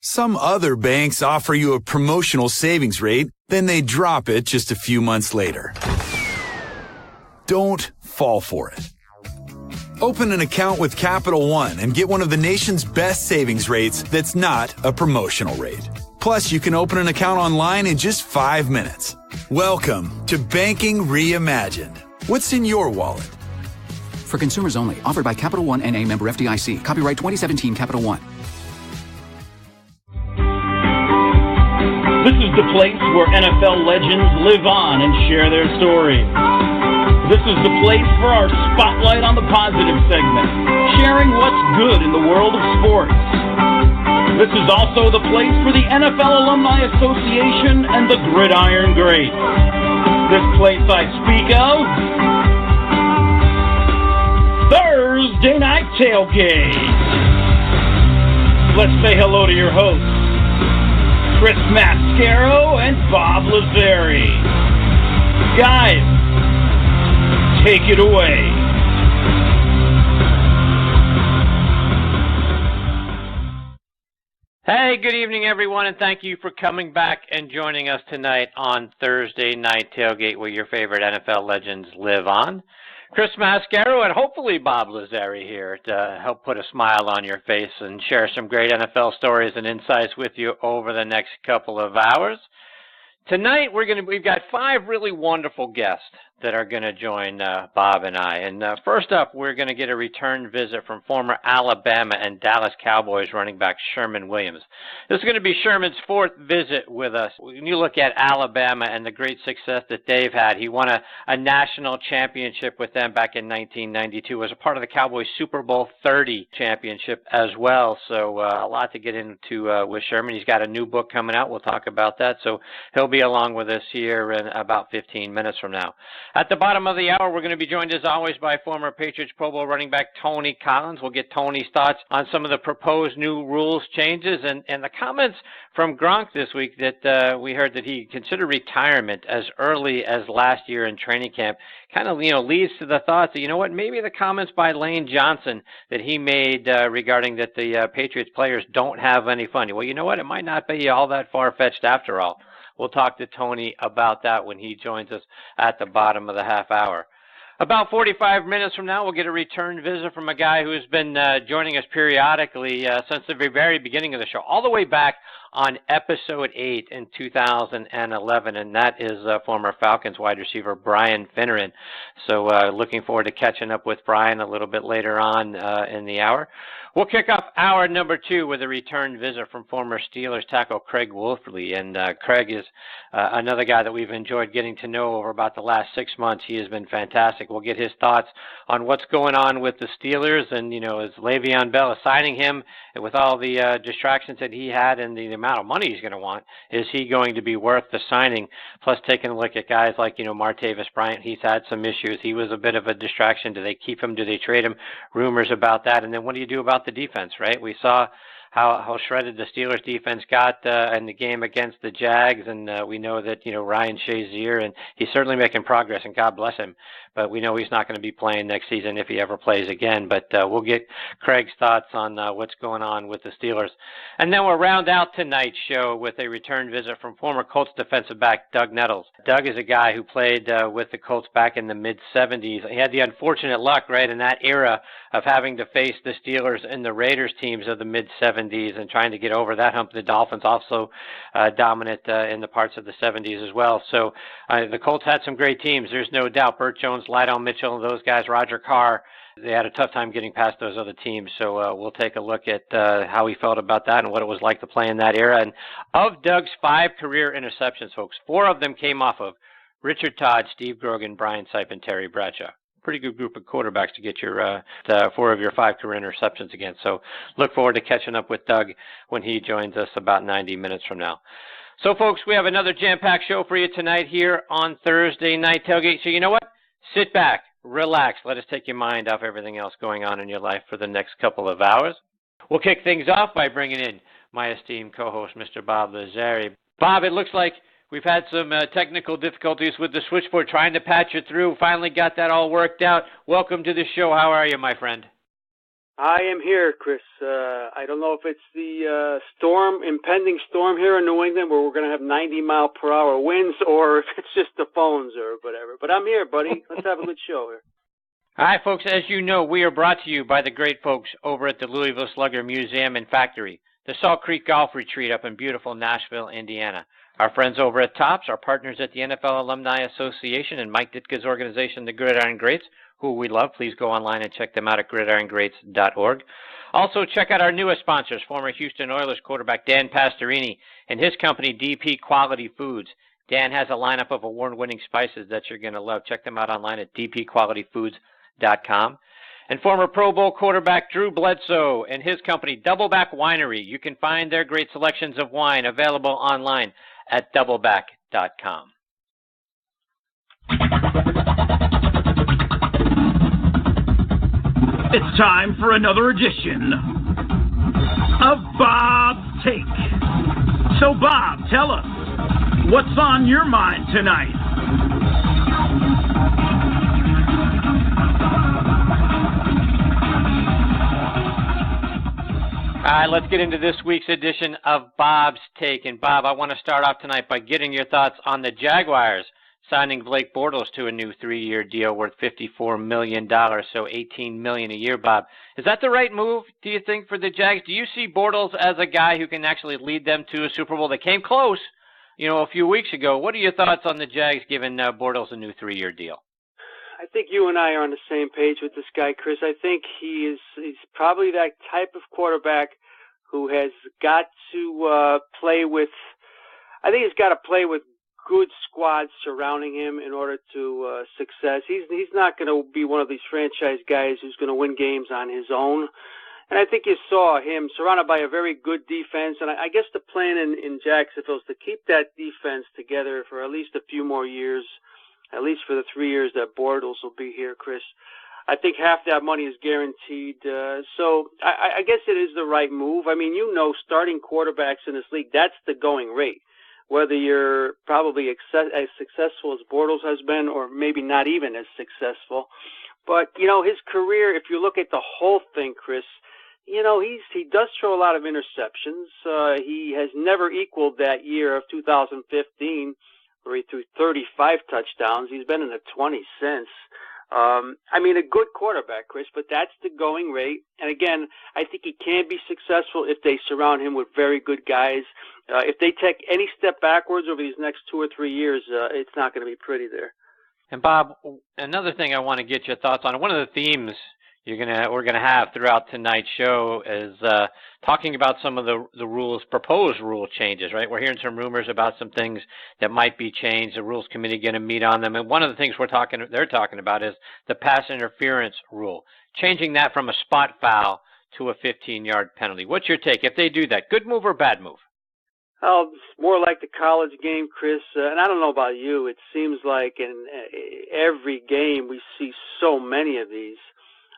Some other banks offer you a promotional savings rate, then they drop it just a few months later. Don't fall for it. Open an account with Capital One and get one of the nation's best savings rates that's not a promotional rate. Plus, you can open an account online in just 5 minutes. Welcome to Banking Reimagined. What's in your wallet? For consumers only. Offered by Capital One N.A. member FDIC. Copyright 2017 Capital One. This is the place where NFL legends live on and share their stories. This is the place for our Spotlight on the Positive segment, sharing what's good in the world of sports. This is also the place for the NFL Alumni Association and the Gridiron Greats. This place I speak of, Thursday Night Tailgate. Let's say hello to your hosts, Chris Mascaro and Bob Lazari. Guys, take it away. Hey, good evening, everyone, and thank you for coming back and joining us tonight on Thursday Night Tailgate, where your favorite NFL legends live on. Chris Mascaro and hopefully Bob Lazari here to help put a smile on your face and share some great NFL stories and insights with you over the next couple of hours. Tonight we've got 5 really wonderful guests that are going to join Bob and I. And first up, we're going to get a return visit from former Alabama and Dallas Cowboys running back Sherman Williams. This is going to be Sherman's 4th visit with us. When you look at Alabama and the great success that they've had, he won a national championship with them back in 1992 as a part of the Cowboys Super Bowl 30 championship as well. So a lot to get into with Sherman. He's got a new book coming out. We'll talk about that. So he'll be along with us here in about 15 minutes from now. At the bottom of the hour, we're going to be joined, as always, by former Patriots Pro Bowl running back Tony Collins. We'll get Tony's thoughts on some of the proposed new rules changes and the comments from Gronk this week that we heard that he considered retirement as early as last year in training camp. Kind of, leads to the thought that, maybe the comments by Lane Johnson that he made regarding that the Patriots players don't have any fun. Well, you know what? It might not be all that far-fetched after all. We'll talk to Tony about that when he joins us at the bottom of the half hour. About 45 minutes from now, we'll get a return visit from a guy who's been joining us periodically since the very beginning of the show, all the way back on episode 8 in 2011, and that is former Falcons wide receiver Brian Finneran. So looking forward to catching up with Brian a little bit later on in the hour. We'll kick off hour number 2 with a return visit from former Steelers tackle Craig Wolfley. And Craig is another guy that we've enjoyed getting to know over about the last 6 months. He has been fantastic. We'll get his thoughts on what's going on with the Steelers and, is Le'Veon Bell assigning him with all the distractions that he had and the amount of money he's going to want. Is he going to be worth the signing? Plus taking a look at guys like, Martavis Bryant. He's had some issues. He was a bit of a distraction. Do they keep him? Do they trade him? Rumors about that. And then what do you do about the defense, right? We saw how shredded the Steelers defense got in the game against the Jags, and we know that, Ryan Shazier, and he's certainly making progress, and God bless him, but we know he's not going to be playing next season if he ever plays again. But we'll get Craig's thoughts on what's going on with the Steelers. And then we'll round out tonight's show with a return visit from former Colts defensive back Doug Nettles. Doug is a guy who played with the Colts back in the mid-'70s. He had the unfortunate luck, right, in that era of having to face the Steelers and the Raiders teams of the mid-'70s and trying to get over that hump. The Dolphins also dominant in the parts of the 70s as well. So the Colts had some great teams. There's no doubt. Burt Jones, Lydell Mitchell, those guys, Roger Carr, they had a tough time getting past those other teams. So we'll take a look at how he felt about that and what it was like to play in that era. And of Doug's 5 career interceptions, folks, 4 of them came off of Richard Todd, Steve Grogan, Brian Sipe, and Terry Bradshaw. Pretty good group of quarterbacks to get your 4 of your 5 career interceptions against. So look forward to catching up with Doug when he joins us about 90 minutes from now. So, folks, we have another jam-packed show for you tonight here on Thursday Night Tailgate. So you know what? Sit back, relax. Let us take your mind off everything else going on in your life for the next couple of hours. We'll kick things off by bringing in my esteemed co-host, Mr. Bob Lazari. Bob, it looks like we've had some technical difficulties with the switchboard, trying to patch it through. Finally got that all worked out. Welcome to the show. How are you, my friend? I am here, Chris. I don't know if it's the impending storm here in New England where we're going to have 90-mile-per-hour winds, or if it's just the phones or whatever. But I'm here, buddy. Let's have a good show here. All right, folks, as you know, we are brought to you by the great folks over at the Louisville Slugger Museum and Factory, the Salt Creek Golf Retreat up in beautiful Nashville, Indiana. Our friends over at TOPS, our partners at the NFL Alumni Association and Mike Ditka's organization, the Gridiron Greats, who we love. Please go online and check them out at gridirongreats.org. Also, check out our newest sponsors, former Houston Oilers quarterback Dan Pastorini and his company, DP Quality Foods. Dan has a lineup of award-winning spices that you're going to love. Check them out online at dpqualityfoods.com. And former Pro Bowl quarterback Drew Bledsoe and his company, Doubleback Winery. You can find their great selections of wine available online at doubleback.com. It's time for another edition of Bob's Take. So, Bob, tell us, what's on your mind tonight? All right, let's get into this week's edition of Bob's Take. And, Bob, I want to start off tonight by getting your thoughts on the Jaguars signing Blake Bortles to a new 3-year deal worth $54 million, so $18 million a year, Bob. Is that the right move, do you think, for the Jags? Do you see Bortles as a guy who can actually lead them to a Super Bowl? They came close, a few weeks ago. What are your thoughts on the Jags giving Bortles a new 3-year deal? I think you and I are on the same page with this guy, Chris. I think he's probably that type of quarterback who has got to play with good squads surrounding him in order to success. He's not going to be one of these franchise guys who's going to win games on his own. And I think you saw him surrounded by a very good defense. And I guess the plan in Jacksonville is to keep that defense together for at least a few more years, at least for the 3 years that Bortles will be here, Chris. I think half that money is guaranteed. So I guess it is the right move. I mean, starting quarterbacks in this league, that's the going rate. Whether you're probably as successful as Bortles has been or maybe not even as successful. But, his career, if you look at the whole thing, Chris, he does throw a lot of interceptions. He has never equaled that year of 2015 where he threw 35 touchdowns. He's been in the 20 since. A good quarterback, Chris, but that's the going rate. And again, I think he can be successful if they surround him with very good guys. If they take any step backwards over these next 2 or 3 years, it's not going to be pretty there. And Bob, another thing I want to get your thoughts on. One of the themes we're gonna have throughout tonight's show is talking about some of the proposed rule changes. Right, we're hearing some rumors about some things that might be changed. The Rules Committee going to meet on them, and one of the things they're talking about is the pass interference rule, changing that from a spot foul to a 15-yard penalty. What's your take? If they do that, good move or bad move? Oh, it's more like the college game, Chris. And I don't know about you. It seems like in every game we see so many of these.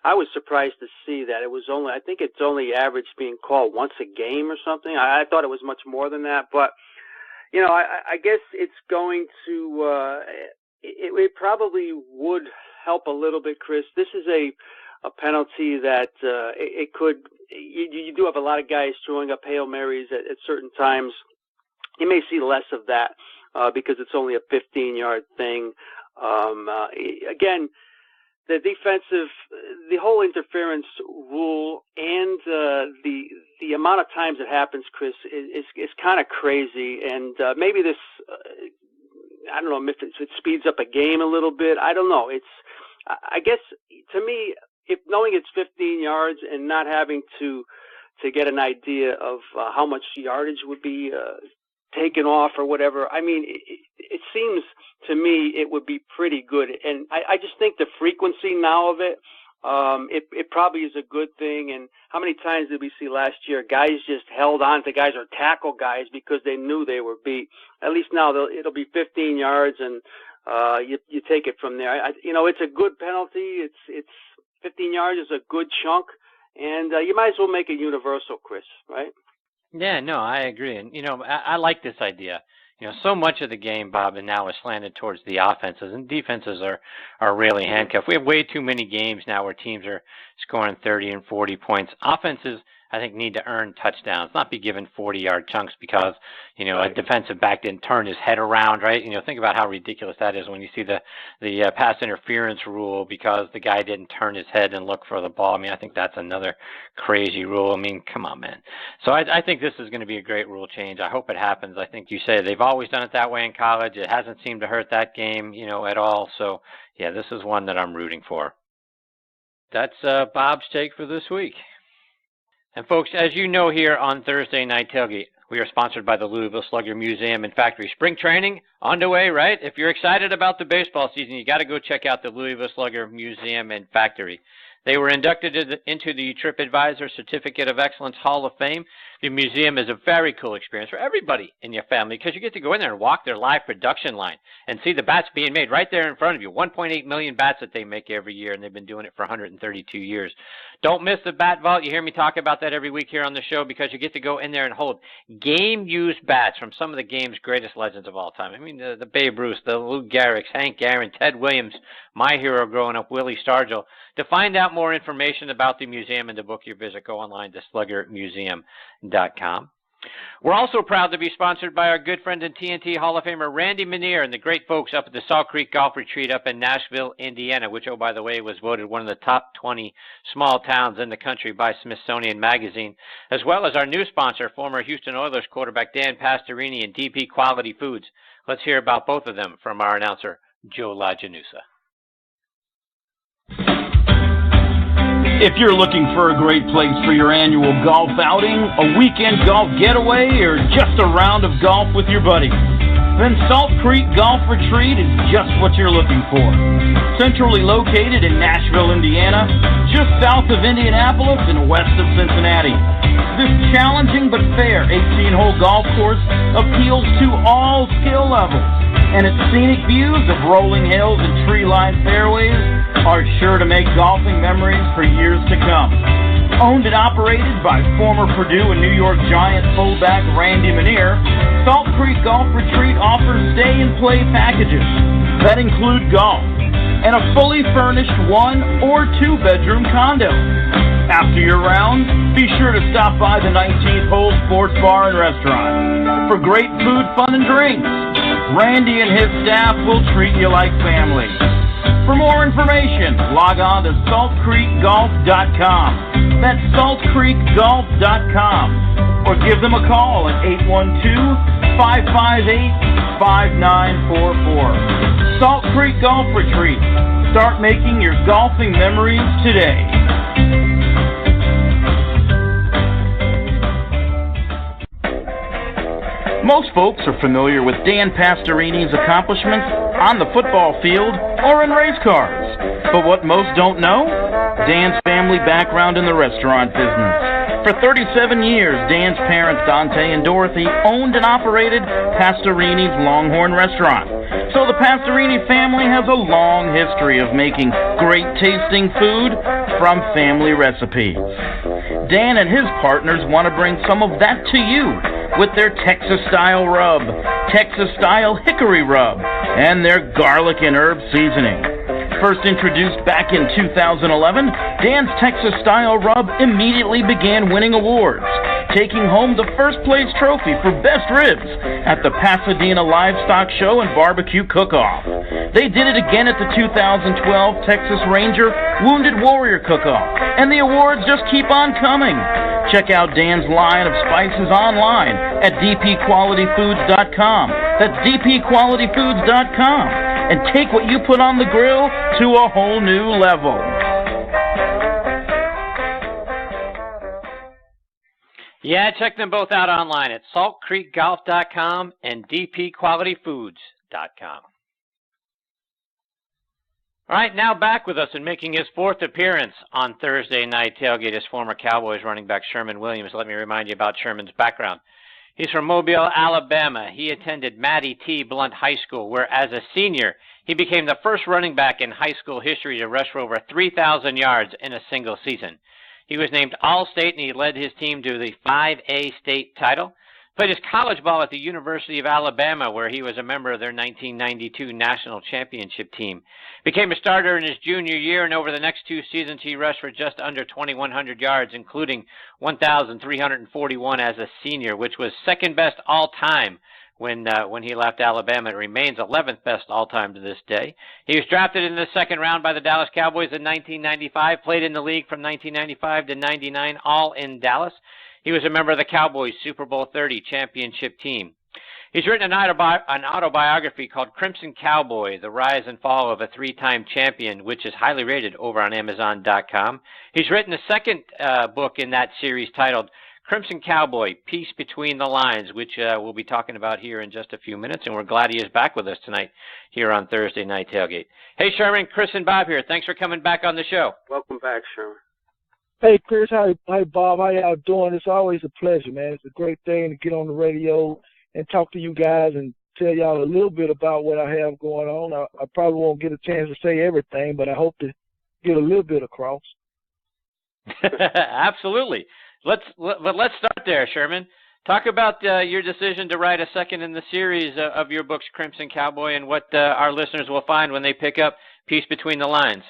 I was surprised to see that I think it's only average being called once a game or something. I thought it was much more than that. But, I guess it's going to, it probably would help a little bit, Chris. This is a penalty that it could, you do have a lot of guys throwing up Hail Marys at certain times. You may see less of that because it's only a 15-yard thing. Again, the whole interference rule and the amount of times it happens, Chris, is kind of crazy. And maybe this, I don't know if it speeds up a game a little bit. I don't know. I guess to me, if knowing it's 15 yards and not having to get an idea of how much yardage would be taken off or whatever, it seems to me it would be pretty good. And I just think the frequency now of it, it probably is a good thing. And how many times did we see last year guys just held on to guys or tackle guys because they knew they were beat? At least now it'll be 15 yards and you take it from there. It's a good penalty. It's 15 yards is a good chunk, and you might as well make it universal, Chris, right? Yeah, no, I agree. And, I like this idea. so much of the game, Bob, and now is slanted towards the offenses, and defenses are really handcuffed. We have way too many games now where teams are scoring 30 and 40 points. Offenses, I think, need to earn touchdowns, not be given 40-yard chunks because, a defensive back didn't turn his head around, right? Think about how ridiculous that is when you see the pass interference rule because the guy didn't turn his head and look for the ball. I think that's another crazy rule. Come on, man. So I think this is going to be a great rule change. I hope it happens. I think you say they've always done it that way in college. It hasn't seemed to hurt that game, at all. So, yeah, this is one that I'm rooting for. That's Bob's take for this week. And folks, as you know here on Thursday Night Tailgate, we are sponsored by the Louisville Slugger Museum and Factory. Spring training on the way, right? If you're excited about the baseball season, you got to go check out the Louisville Slugger Museum and Factory. They were inducted into the TripAdvisor Certificate of Excellence Hall of Fame. The museum is a very cool experience for everybody in your family because you get to go in there and walk their live production line and see the bats being made right there in front of you. 1.8 million bats that they make every year, and they've been doing it for 132 years. Don't miss the Bat Vault. You hear me talk about that every week here on the show because you get to go in there and hold game-used bats from some of the game's greatest legends of all time. The Babe Ruth, the Lou Gehrig's, Hank Aaron, Ted Williams, my hero growing up, Willie Stargell. To find out more information about the museum and to book your visit, go online to sluggermuseum.com. We're also proud to be sponsored by our good friend and TNT Hall of Famer Randy Minier and the great folks up at the Salt Creek Golf Retreat up in Nashville, Indiana, which, by the way, was voted one of the top 20 small towns in the country by Smithsonian Magazine, as well as our new sponsor, former Houston Oilers quarterback Dan Pastorini and DP Quality Foods. Let's hear about both of them from our announcer, Joe LaGenusa. If you're looking for a great place for your annual golf outing, a weekend golf getaway, or just a round of golf with your buddies, then Salt Creek Golf Retreat is just what you're looking for. Centrally located in Nashville, Indiana, just south of Indianapolis and west of Cincinnati. This challenging but fair 18-hole golf course appeals to all skill levels, and its scenic views of rolling hills and tree-lined fairways are sure to make golfing memories for years to come. Owned and operated by former Purdue and New York Giant fullback Randy Minier, Salt Creek Golf Retreat offers stay-and-play packages that include golf and a fully furnished 1- or 2-bedroom condo. After your round, be sure to stop by the 19th Hole Sports Bar and Restaurant for great food, fun, and drinks. Randy and his staff will treat you like family. For more information, log on to saltcreekgolf.com. That's saltcreekgolf.com. Or give them a call at 812-558-5944. Salt Creek Golf Retreat. Start making your golfing memories today. Most folks are familiar with Dan Pastorini's accomplishments on the football field or in race cars. But what most don't know? Dan's family background in the restaurant business. For 37 years, Dan's parents, Dante and Dorothy, owned and operated Pastorini's Longhorn Restaurant. So the Pastorini family has a long history of making great tasting food from family recipes. Dan and his partners want to bring some of that to you with their Texas-style rub, Texas-style hickory rub, and their garlic and herb seasoning. First introduced back in 2011, Dan's Texas-style rub immediately began winning awards, taking home the first-place trophy for best ribs at the Pasadena Livestock Show and Barbecue Cook-Off. They did it again at the 2012 Texas Ranger Wounded Warrior Cook-Off, and the awards just keep on coming. Check out Dan's line of spices online at dpqualityfoods.com. That's dpqualityfoods.com. And take what you put on the grill to a whole new level. Yeah, check them both out online at saltcreekgolf.com and dpqualityfoods.com. All right, now back with us and making his fourth appearance on Thursday Night Tailgate is former Cowboys running back Sherman Williams. Let me remind you about Sherman's background. He's from Mobile, Alabama. He attended Mattie T. Blunt High School, where as a senior, he became the first running back in high school history to rush for over 3,000 yards in a single season. He was named All-State, and he led his team to the 5A state title. Played his college ball at the University of Alabama, where he was a member of their 1992 national championship team. Became a starter in his junior year, and over the next 2 seasons, he rushed for just under 2,100 yards, including 1,341 as a senior, which was second best all-time when he left Alabama. It remains 11th best all-time to this day. He was drafted in the second round by the Dallas Cowboys in 1995, played in the league from 1995 to 99, all in Dallas. He was a member of the Cowboys Super Bowl 30 championship team. He's written an autobiography called Crimson Cowboy, The Rise and Fall of a Three-Time Champion, which is highly rated over on Amazon.com. He's written a second book in that series titled Crimson Cowboy, Peace Between the Lines, which we'll be talking about here in just a few minutes, and we're glad he is back with us tonight here on Thursday Night Tailgate. Hey, Sherman, Chris and Bob here. Thanks for coming back on the show. Welcome back, Sherman. Hey, Chris. Hi, Bob. How y'all doing? It's always a pleasure, man. It's a great thing to get on the radio and talk to you guys and tell y'all a little bit about what I have going on. I probably won't get a chance to say everything, but I hope to get a little bit across. Absolutely. Let's start there, Sherman. Talk about your decision to write a second in the series of your books, Crimson Cowboy, and what our listeners will find when they pick up Peace Between the Lines.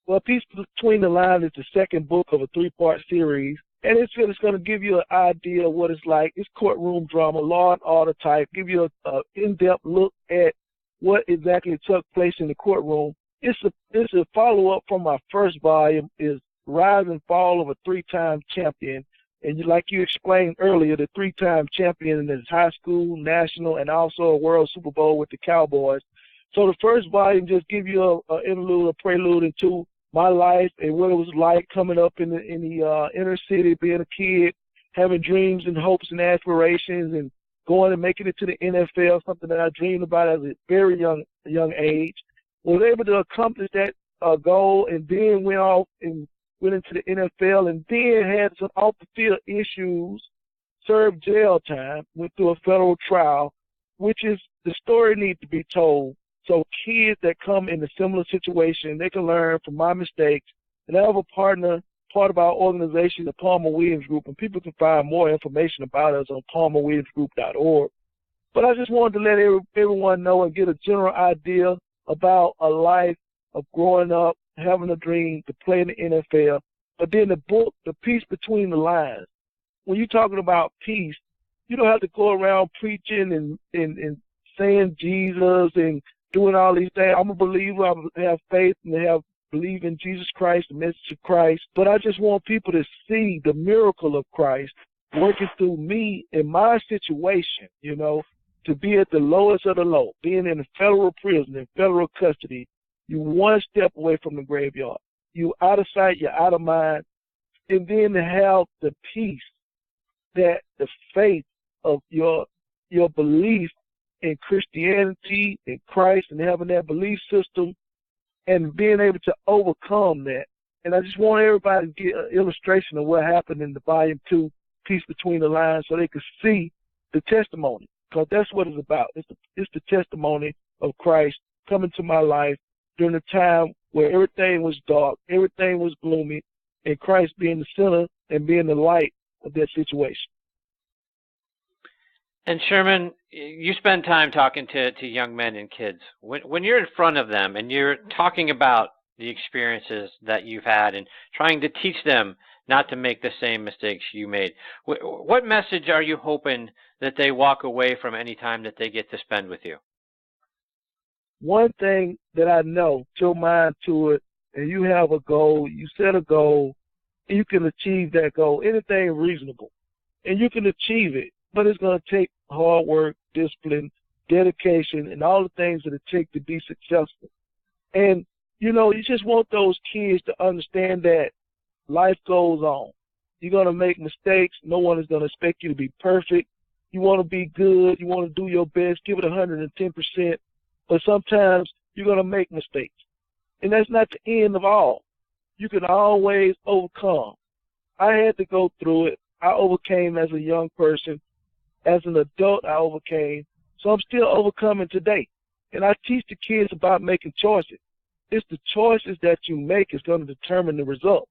Well, Peace Between the Lines is the second book of a 3-part series, and it's going to give you an idea of what it's like. It's courtroom drama, law and order type, give you an in-depth look at what exactly took place in the courtroom. It's a follow-up from my first volume, is Rise and Fall of a Three-Time Champion. And like you explained earlier, the 3-time champion is high school, national, and also a World Super Bowl with the Cowboys. So the first volume just give you an interlude, a prelude into my life and what it was like coming up in the inner city, being a kid, having dreams and hopes and aspirations, and going and making it to the NFL, something that I dreamed about as a very young age. Was able to accomplish that goal, and then went off and went into the NFL, and then had some off-the-field issues, served jail time, went through a federal trial, which is the story needs to be told. So kids that come in a similar situation, they can learn from my mistakes. And I have a part of our organization, the Palmer Williams Group, and people can find more information about us on palmerwilliamsgroup.org. But I just wanted to let everyone know and get a general idea about a life of growing up, having a dream to play in the NFL. But then the book, The Peace Between the Lines, when you're talking about peace, you don't have to go around preaching and saying Jesus and doing all these things. I'm a believer. I have faith and believe in Jesus Christ, the message of Christ. But I just want people to see the miracle of Christ working through me in my situation, to be at the lowest of the low, being in a federal prison, in federal custody. You one step away from the graveyard. You out of sight, you're out of mind. And then to have the peace, that the faith of your belief in Christianity, in Christ, and having that belief system and being able to overcome that. And I just want everybody to get an illustration of what happened in the Volume 2, Peace Between the Lines, so they can see the testimony, because that's what it's about. It's the testimony of Christ coming to my life during a time where everything was dark, everything was gloomy, and Christ being the center and being the light of that situation. And Sherman, you spend time talking to young men and kids. When you're in front of them and you're talking about the experiences that you've had and trying to teach them not to make the same mistakes you made, what message are you hoping that they walk away from any time that they get to spend with you? One thing that I know, put your mind to it, and you have a goal, you set a goal, and you can achieve that goal, anything reasonable, and you can achieve it. But it's going to take hard work, discipline, dedication, and all the things that it takes to be successful. And, you just want those kids to understand that life goes on. You're going to make mistakes. No one is going to expect you to be perfect. You want to be good. You want to do your best. Give it 110%. But sometimes you're going to make mistakes. And that's not the end of all. You can always overcome. I had to go through it. I overcame as a young person. As an adult, I overcame. So I'm still overcoming today. And I teach the kids about making choices. It's the choices that you make is going to determine the result.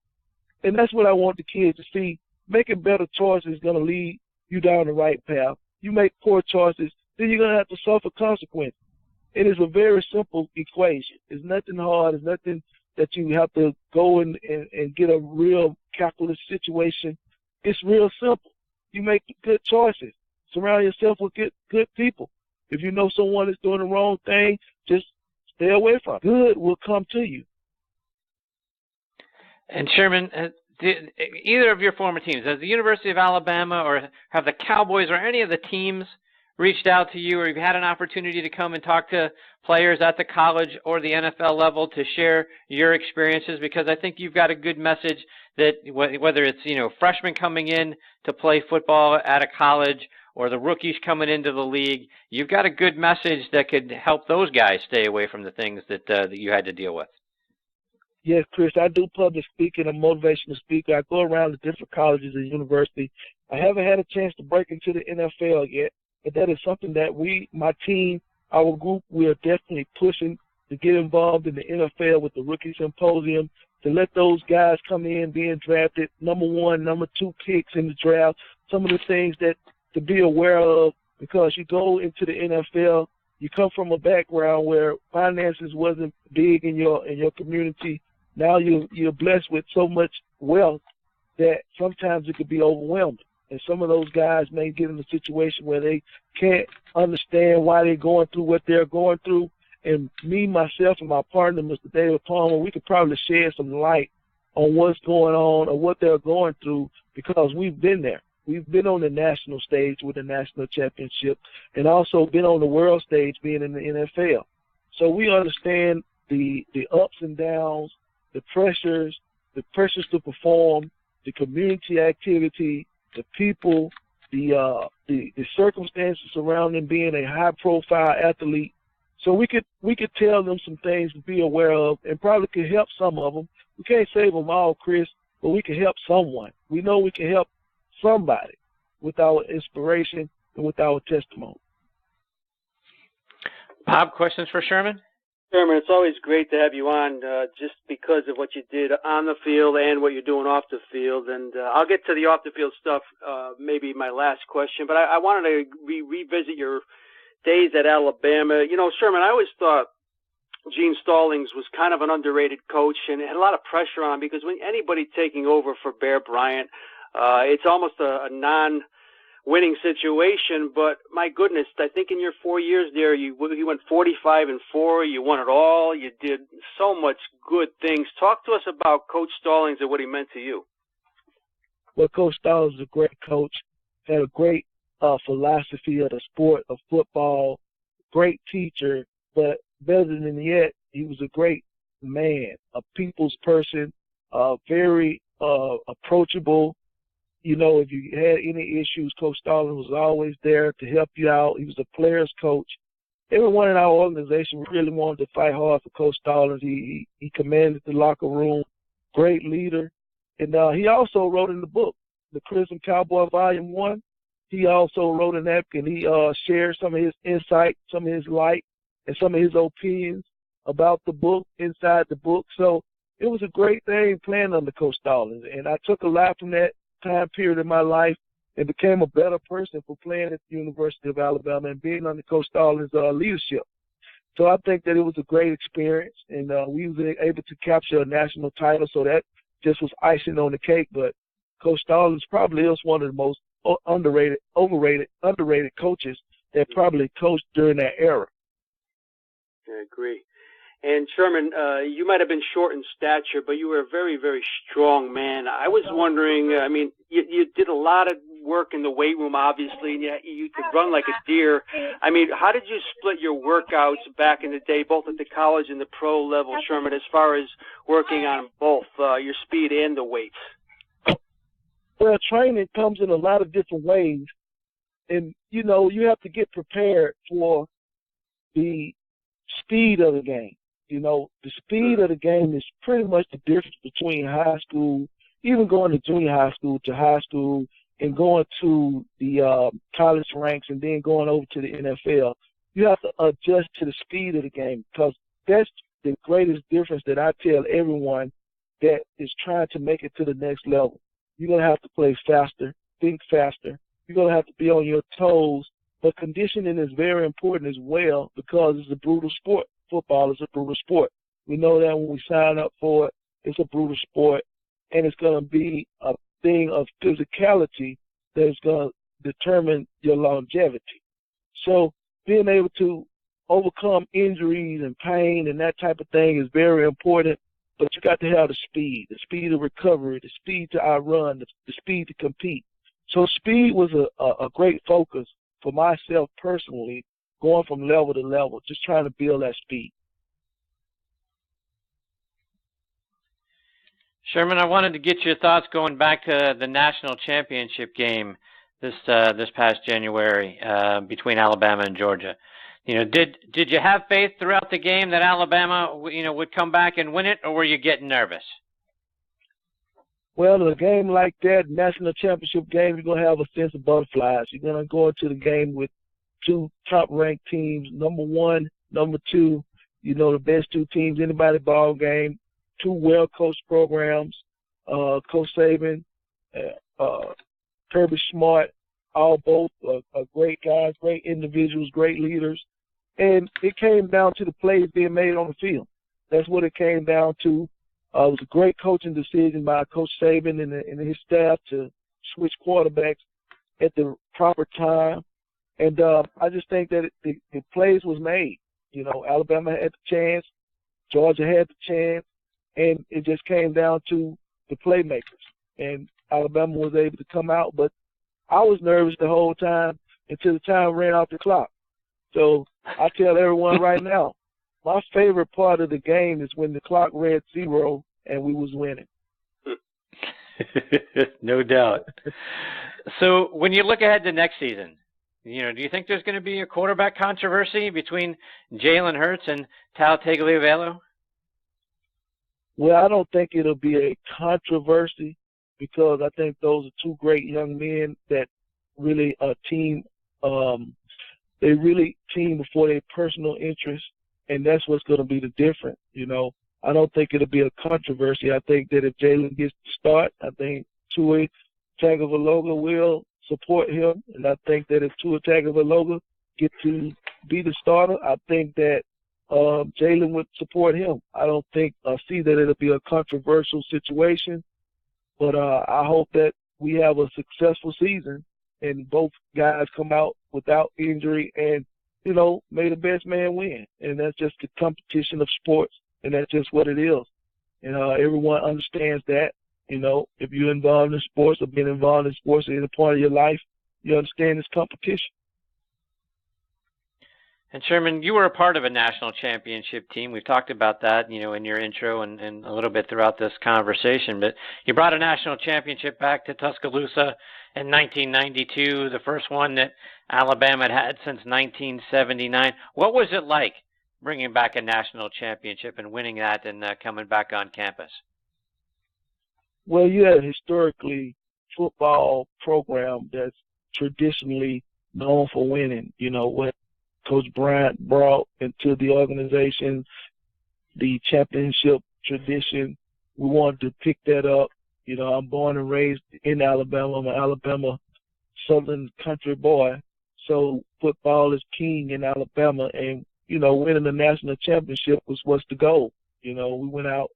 And that's what I want the kids to see. Making better choices is going to lead you're down the right path. You make poor choices, then you're going to have to suffer consequences. It is a very simple equation. It's nothing hard. It's nothing that you have to go and get a real calculus situation. It's real simple. You make good choices. Surround yourself with good people. If you know someone is doing the wrong thing, just stay away from it. Good will come to you. And Sherman, did either of your former teams, has the University of Alabama or have the Cowboys or any of the teams reached out to you, or you've had an opportunity to come and talk to players at the college or the NFL level to share your experiences? Because I think you've got a good message that whether it's, freshmen coming in to play football at a college or the rookies coming into the league, you've got a good message that could help those guys stay away from the things that you had to deal with. Yes, Chris, I do public speaking. I'm a motivational speaker. I go around to different colleges and universities. I haven't had a chance to break into the NFL yet, but that is something that my team, our group, we are definitely pushing to get involved in the NFL with the Rookie Symposium, to let those guys come in being drafted, number 1, number 2 picks in the draft, some of the things that to be aware of, because you go into the NFL, you come from a background where finances wasn't big in your community. Now you're blessed with so much wealth that sometimes it could be overwhelming. And some of those guys may get in a situation where they can't understand why they're going through what they're going through. And me, myself, and my partner, Mr. David Palmer, we could probably shed some light on what's going on or what they're going through, because we've been there. We've been on the national stage with the national championship and also been on the world stage being in the NFL. So we understand the ups and downs, the pressures to perform, the community activity, the people, the circumstances surrounding being a high-profile athlete. So we could tell them some things to be aware of, and probably could help some of them. We can't save them all, Chris, but we can help someone. We know we can help somebody with our inspiration and with our testimony. Bob, questions for Sherman? Sherman, it's always great to have you on, just because of what you did on the field and what you're doing off the field. And I'll get to the off-the-field stuff, maybe my last question. But I wanted to revisit your days at Alabama. Sherman, I always thought Gene Stallings was kind of an underrated coach and had a lot of pressure on him, because when anybody taking over for Bear Bryant, it's almost a non-winning situation. But my goodness, I think in your 4 years there, you went 45-4. You won it all. You did so much good things. Talk to us about Coach Stallings and what he meant to you. Well, Coach Stallings is a great coach. Had a great philosophy of the sport of football. Great teacher, but better than yet, he was a great man, a people's person, very approachable. If you had any issues, Coach Stallings was always there to help you out. He was a player's coach. Everyone in our organization really wanted to fight hard for Coach Stallings. He commanded the locker room, great leader. And he also wrote in the book, The Crimson Cowboy Volume 1. He also wrote in that, and he shared some of his insight, some of his light, and some of his opinions about the book, inside the book. So it was a great thing playing under Coach Stallings. And I took a lot from that time period in my life and became a better person for playing at the University of Alabama and being under Coach Stallings' leadership. So I think that it was a great experience, and we were able to capture a national title, so that just was icing on the cake. But Coach Stallings probably is one of the most underrated coaches that probably coached during that era. I agree. And Sherman, you might have been short in stature, but you were a very, very strong man. I was wondering, you did a lot of work in the weight room, obviously, and you could run like a deer. How did you split your workouts back in the day, both at the college and the pro level, Sherman, as far as working on both your speed and the weights? Well, training comes in a lot of different ways. And, you have to get prepared for the speed of the game. The speed of the game is pretty much the difference between high school, even going to junior high school, and going to the college ranks and then going over to the NFL. You have to adjust to the speed of the game, because that's the greatest difference that I tell everyone that is trying to make it to the next level. You're going to have to play faster, think faster, you're going to have to be on your toes. But conditioning is very important as well because it's a brutal sport. Football is a brutal sport. We know that when we sign up for it, it's a brutal sport, and it's going to be a thing of physicality that is going to determine your longevity. So being able to overcome injuries and pain and that type of thing is very important, but you got to have the speed of recovery, the speed to outrun, the speed to compete. So speed was a great focus for myself personally, going from level to level, just trying to build that speed. Sherman, I wanted to get your thoughts going back to the national championship game this past January between Alabama and Georgia. Did you have faith throughout the game that Alabama would come back and win it, or were you getting nervous? Well, in a game like that, national championship game, you're going to have a sense of butterflies. You're going to go into the game with two top-ranked teams, number one, number two, the best two teams, anybody ball game, two well-coached programs, Coach Saban, Kirby Smart, both are great guys, great individuals, great leaders. And it came down to the plays being made on the field. That's what it came down to. It was a great coaching decision by Coach Saban and his staff to switch quarterbacks at the proper time. And I just think that the plays was made. Alabama had the chance, Georgia had the chance, and it just came down to the playmakers. And Alabama was able to come out, but I was nervous the whole time until the time ran off the clock. So I tell everyone right now, my favorite part of the game is when the clock read 0 and we was winning. No doubt. So when you look ahead to next season, do you think there's going to be a quarterback controversy between Jalen Hurts and Tua Tagovailoa? Well, I don't think it'll be a controversy because I think those are two great young men that really team. They really team before their personal interests, and that's what's going to be the difference. I don't think it'll be a controversy. I think that if Jalen gets to start, I think Tua Tagovailoa will support him, and I think that if Tua Tagovailoa get to be the starter, I think that Jalen would support him. I don't think see that it'll be a controversial situation, but I hope that we have a successful season and both guys come out without injury and, may the best man win. And that's just the competition of sports, and that's just what it is. And everyone understands that, if you're involved in sports or been involved in sports at any part of your life, you understand this competition. And Sherman, you were a part of a national championship team. We've talked about that, in your intro and a little bit throughout this conversation. But you brought a national championship back to Tuscaloosa in 1992, the first one that Alabama had since 1979. What was it like bringing back a national championship and winning that and coming back on campus? Well, you had a historically football program that's traditionally known for winning. What Coach Bryant brought into the organization, the championship tradition. We wanted to pick that up. I'm born and raised in Alabama. I'm an Alabama Southern country boy. So football is king in Alabama. And, winning the national championship was the goal. We went out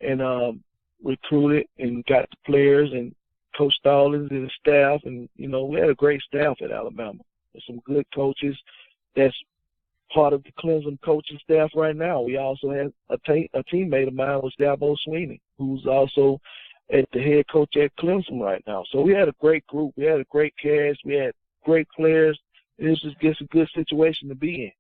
and recruited and got the players and Coach Stallings and the staff. And, we had a great staff at Alabama. There's some good coaches. That's part of the Clemson coaching staff right now. We also had a teammate of mine was Dabo Sweeney, who's also at the head coach at Clemson right now. So we had a great group. We had a great cast. We had great players. This is just a good situation to be in.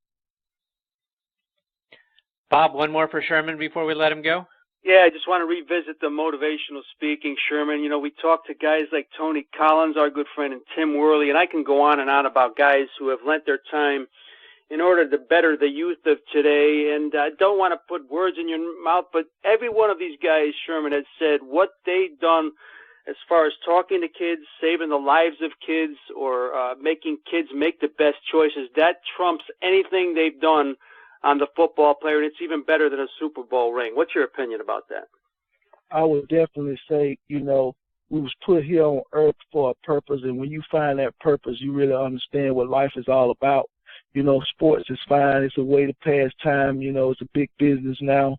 Bob, one more for Sherman before we let him go. Yeah, I just want to revisit the motivational speaking, Sherman. We talk to guys like Tony Collins, our good friend, and Tim Worley, and I can go on and on about guys who have lent their time in order to better the youth of today. And I don't want to put words in your mouth, but every one of these guys, Sherman, has said what they've done as far as talking to kids, saving the lives of kids, or making kids make the best choices. That trumps anything they've done on the football player, and it's even better than a Super Bowl ring. What's your opinion about that? I would definitely say, we was put here on earth for a purpose, and when you find that purpose, you really understand what life is all about. You know, sports is fine. It's a way to pass time. You know, it's a big business now.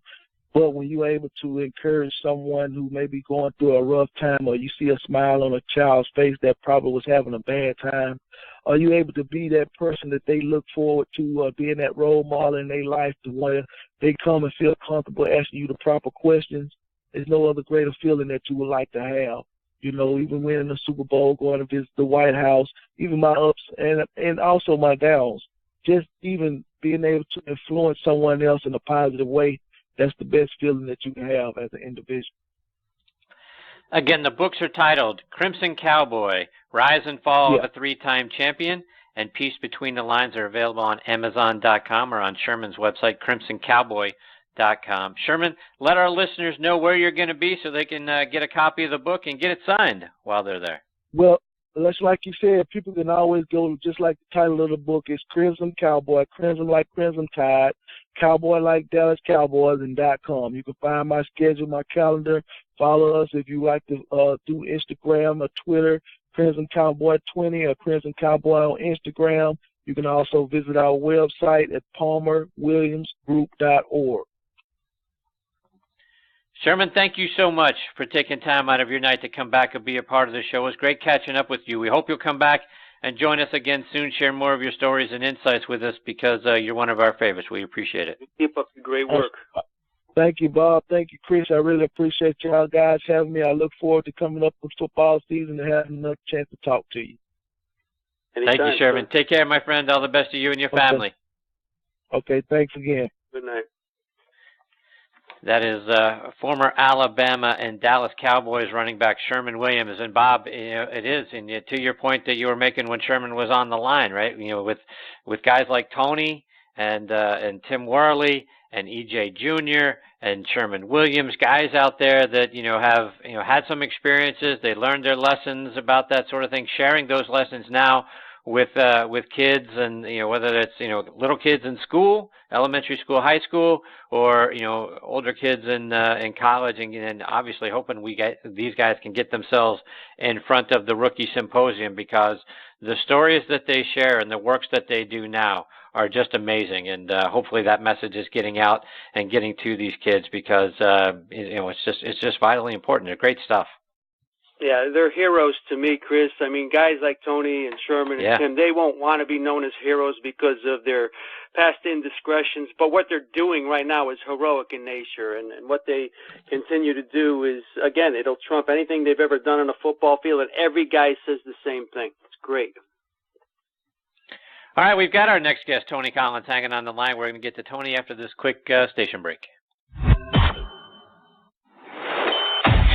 But when you're able to encourage someone who may be going through a rough time, or you see a smile on a child's face that probably was having a bad time, are you able to be that person that they look forward to, being that role model in their life to where they come and feel comfortable asking you the proper questions? There's no other greater feeling that you would like to have. You know, even winning the Super Bowl, going to visit the White House, even my ups and also my downs, just even being able to influence someone else in a positive way, that's the best feeling that you can have as an individual. Again, the books are titled Crimson Cowboy, Rise and Fall of a Three-Time Champion, and Peace Between the Lines are available on Amazon.com or on Sherman's website, crimsoncowboy.com. Sherman, let our listeners know where you're going to be so they can get a copy of the book and get it signed while they're there. Well, that's like you said, people can always go, just like the title of the book is Crimson Cowboy, Crimson like Crimson Tide, Cowboy like Dallas Cowboys, and .com. You can find my schedule, my calendar. Follow us if you like to do Instagram or Twitter, Crimson Cowboy 20 or Crimson Cowboy on Instagram. You can also visit our website at palmerwilliamsgroup.org. Sherman, thank you so much for taking time out of your night to come back and be a part of the show. It was great catching up with you. We hope you'll come back and join us again soon, share more of your stories and insights with us because you're one of our favorites. We appreciate it. Keep up the great work. Thank you, Bob. Thank you, Chris. I really appreciate y'all guys having me. I look forward to coming up with football season and having another chance to talk to you. Anytime, thank you, Sherman. Sir. Take care, my friend. All the best to you and your family. Okay, thanks again. Good night. That is former Alabama and Dallas Cowboys running back Sherman Williams. And Bob, you know, it is, and to your point that you were making when Sherman was on the line, right? You know, with guys like Tony and Tim Worley and EJ Jr. and Sherman Williams, guys out there that have had some experiences. They learned their lessons about that sort of thing. Sharing those lessons now with kids, and whether it's little kids in school, elementary school, high school, or older kids in college, and obviously hoping these guys can get themselves in front of the rookie symposium, because the stories that they share and the works that they do now are just amazing, and hopefully that message is getting out and getting to these kids, because it's just vitally important. They're great stuff. Yeah, they're heroes to me, Chris. I mean, guys like Tony and Sherman and Tim, they won't want to be known as heroes because of their past indiscretions, but what they're doing right now is heroic in nature, and what they continue to do is, again, it'll trump anything they've ever done on a football field, and every guy says the same thing. It's great. All right, we've got our next guest, Tony Collins, hanging on the line. We're going to get to Tony after this quick station break.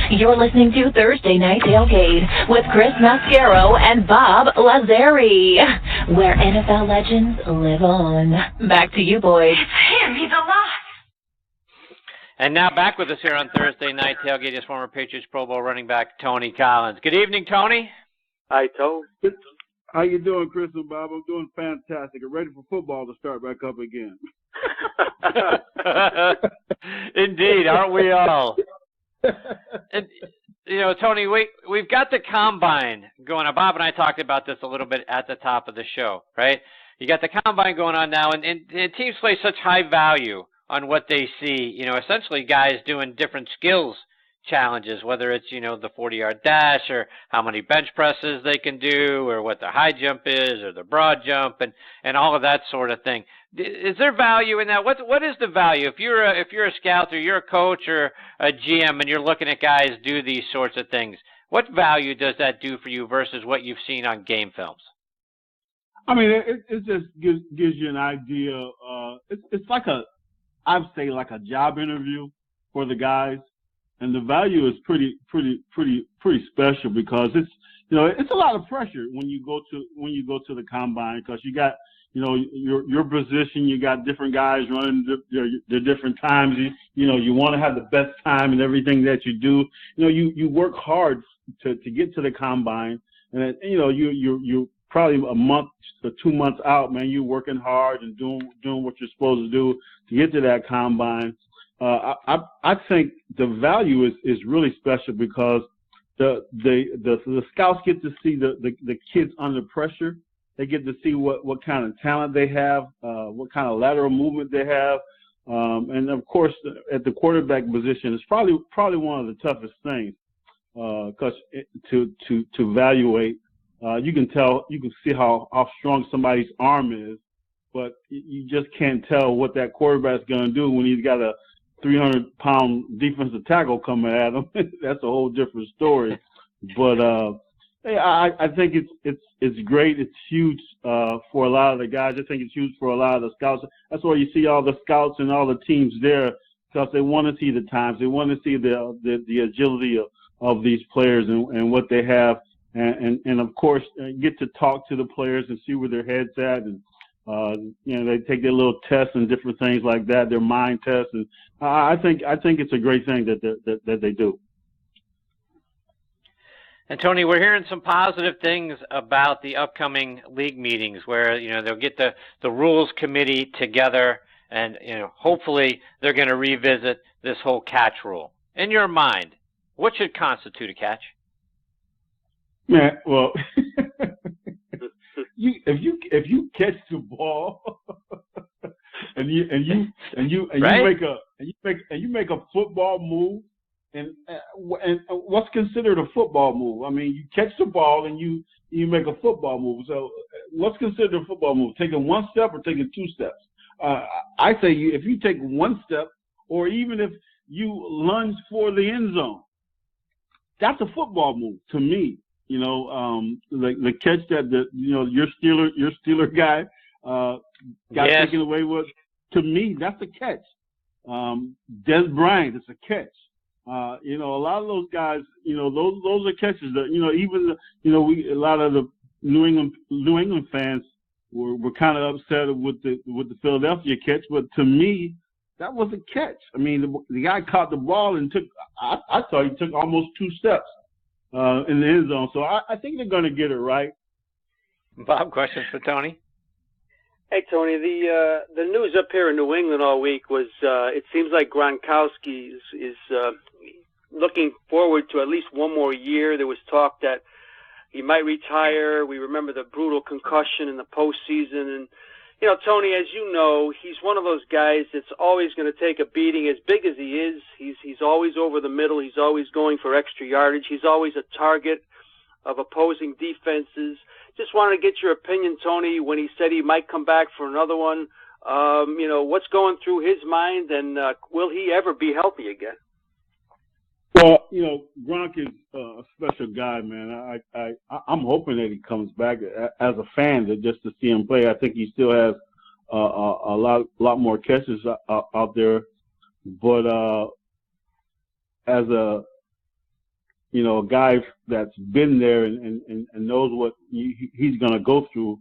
You're listening to Thursday Night Tailgate with Chris Mascaro and Bob Lazari, where NFL legends live on. Back to you, boys. It's him. He's alive. And now back with us here on Thursday Night Tailgate is former Patriots Pro Bowl running back Tony Collins. Good evening, Tony. Hi, Tony. How you doing, Chris and Bob? I'm doing fantastic. I'm ready for football to start back up again. Indeed, aren't we all? And, Tony, we've got the combine going on. Bob and I talked about this a little bit at the top of the show, right? You got the combine going on now, and teams place such high value on what they see, essentially guys doing different skills challenges, whether it's, the 40-yard dash, or how many bench presses they can do, or what the high jump is, or the broad jump, and all of that sort of thing. Is there value in that? What is the value? If you're a scout, or you're a coach or a GM, and you're looking at guys do these sorts of things, what value does that do for you versus what you've seen on game films? I mean, it just gives you an idea. It's like I'd say like a job interview for the guys. And the value is pretty special, because it's a lot of pressure when you go to the combine, because you got your position, you got different guys running the different times. You want to have the best time in everything that you do. You work hard to get to the combine, and you're probably a month to 2 months out, man. You're working hard and doing what you're supposed to do to get to that combine. I think the value is really special, because the scouts get to see the kids under pressure. They get to see what kind of talent they have, what kind of lateral movement they have, and of course at the quarterback position, it's probably one of the toughest things because to evaluate. You can see how strong somebody's arm is, but you just can't tell what that quarterback's going to do when he's got a 300-pound defensive tackle coming at him. That's a whole different story. But I think it's great. It's huge for a lot of the guys. I think it's huge for a lot of the scouts. That's why you see all the scouts and all the teams there, because they want to see the times. They want to see the agility of these players and what they have. And of course, get to talk to the players and see where their head's at, and they take their little tests and different things like that, their mind tests, and I think it's a great thing that they do. And Tony, we're hearing some positive things about the upcoming league meetings, where they'll get the rules committee together, and hopefully they're going to revisit this whole catch rule. In your mind, what should constitute a catch? Man, well, if you catch the ball and you make a football move, and what's considered a football move? I mean, you catch the ball and you make a football move. So what's considered a football move? Taking one step or taking two steps? I say if you take one step, or even if you lunge for the end zone, that's a football move to me. The catch that your Steeler guy got taken away with, to me, that's a catch. Des Bryant, it's a catch. A lot of those guys, those are catches that, a lot of the New England fans were kind of upset with the Philadelphia catch, but to me, that was a catch. I mean, the guy caught the ball and I thought he took almost two steps in the end zone. So I think they're going to get it right. Bob, questions for Tony? Hey, Tony, the news up here in New England all week was it seems like Gronkowski is looking forward to at least one more year. There was talk that he might retire. We remember the brutal concussion in the postseason. And, Tony, as you know, he's one of those guys that's always going to take a beating. As big as he is, he's always over the middle. He's always going for extra yardage. He's always a target of opposing defenses. Just wanted to get your opinion, Tony, when he said he might come back for another one. What's going through his mind, and will he ever be healthy again? Well, Gronk is a special guy, man. I'm hoping that he comes back as a fan just to see him play. I think he still has a lot more catches out there, but as a guy that's been there and knows what he's going to go through